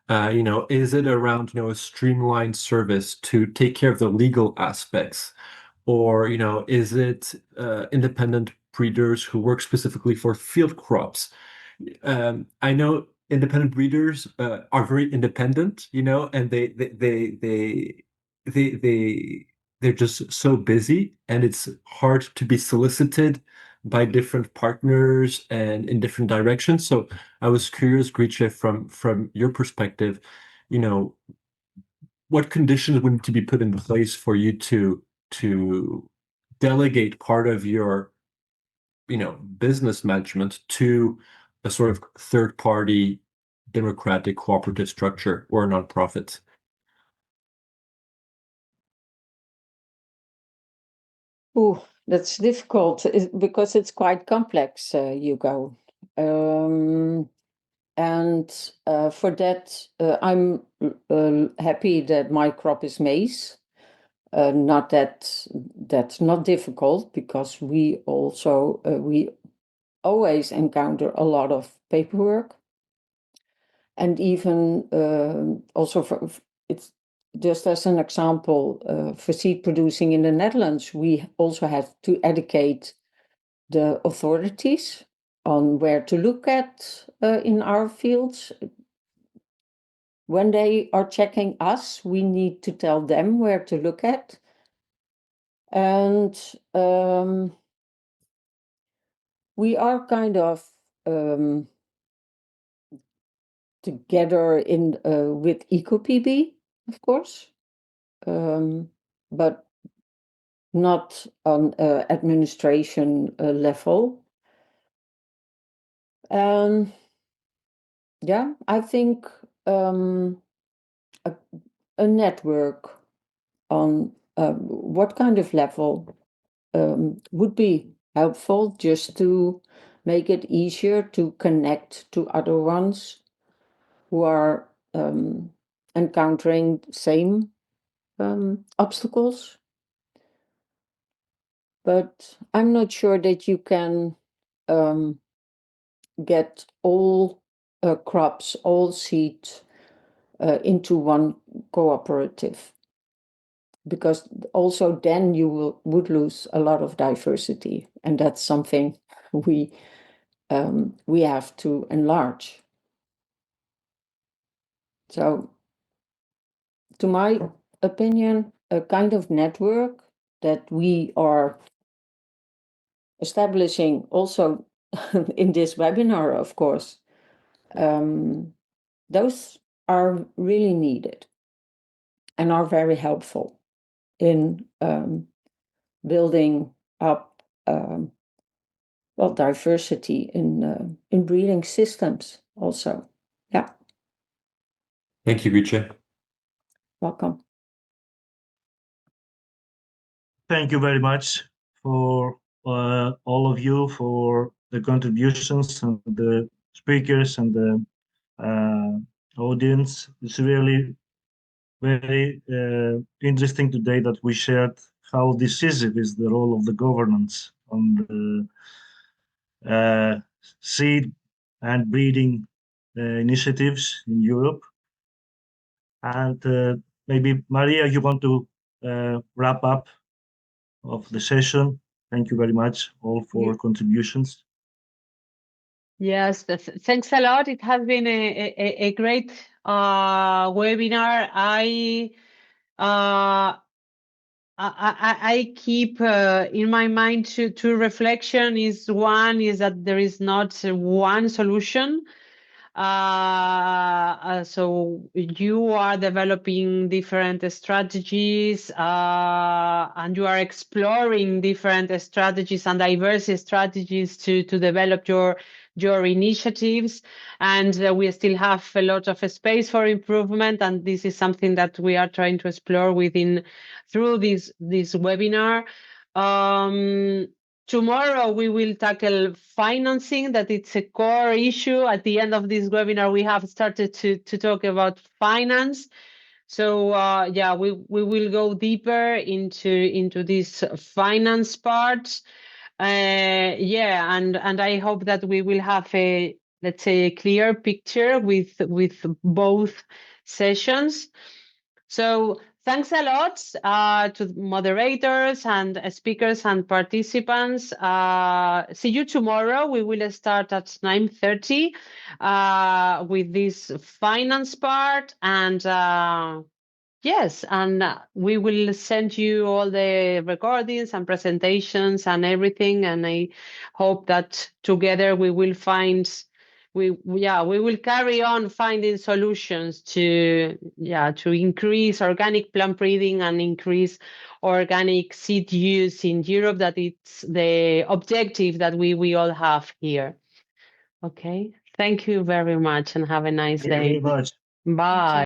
Is it around, a streamlined service to take care of the legal aspects? Or, is it independent breeders who work specifically for field crops? I know independent breeders are very independent, and they're just so busy, and it's hard to be solicited by different partners and in different directions. So I was curious, Grietje, from your perspective, what conditions would need to be put in place for you to delegate part of your business management to a sort of third-party democratic cooperative structure or a nonprofit? Ooh, that's difficult because it's quite complex, Hugo. And for that, I'm happy that my crop is maize. Not that's not difficult, because we always encounter a lot of paperwork, and even also it's just as an example, for seed producing in the Netherlands, we also have to educate the authorities on where to look at in our fields. When they are checking us, we need to tell them where to look at. And we are kind of together in with EcoPB, of course, but not on administration level. Yeah, I think a network on what kind of level would be helpful, just to make it easier to connect to other ones who are encountering same obstacles. But I'm not sure that you can get all crops, all seed into one cooperative, because also then you would lose a lot of diversity, and that's something we have to enlarge. So, to my opinion, a kind of network that we are establishing also in this webinar, of course, those are really needed and are very helpful in building up diversity in breeding systems also. Yeah. Thank you, Guiche. Welcome. Thank you very much for all of you for the contributions and the speakers and the audience. It's really very interesting today that we shared how decisive is the role of the governance on the seed and breeding initiatives in Europe. And maybe, Maria, you want to wrap up of the session. Thank you very much all for contributions. Yes, thanks a lot. It has been a great webinar. I keep in my mind two reflection. One is that there is not one solution. So you are developing different strategies and you are exploring different strategies and diverse strategies to develop your initiatives, and we still have a lot of space for improvement, and this is something that we are trying to explore through this webinar. Tomorrow we will tackle financing, that it's a core issue. At the end of this webinar, we have started to talk about finance. So yeah, we will go deeper into this finance part. Yeah, and I hope that we will have a, let's say, a clear picture with both sessions. So thanks a lot to moderators and speakers and participants. See you tomorrow. We will start at 9:30 with this finance part, and yes, and we will send you all the recordings and presentations and everything. And I hope that together we will we will carry on finding solutions to increase organic plant breeding and increase organic seed use in Europe. That it's the objective that we all have here. Okay, thank you very much and have a nice day. Thank you very much. Bye.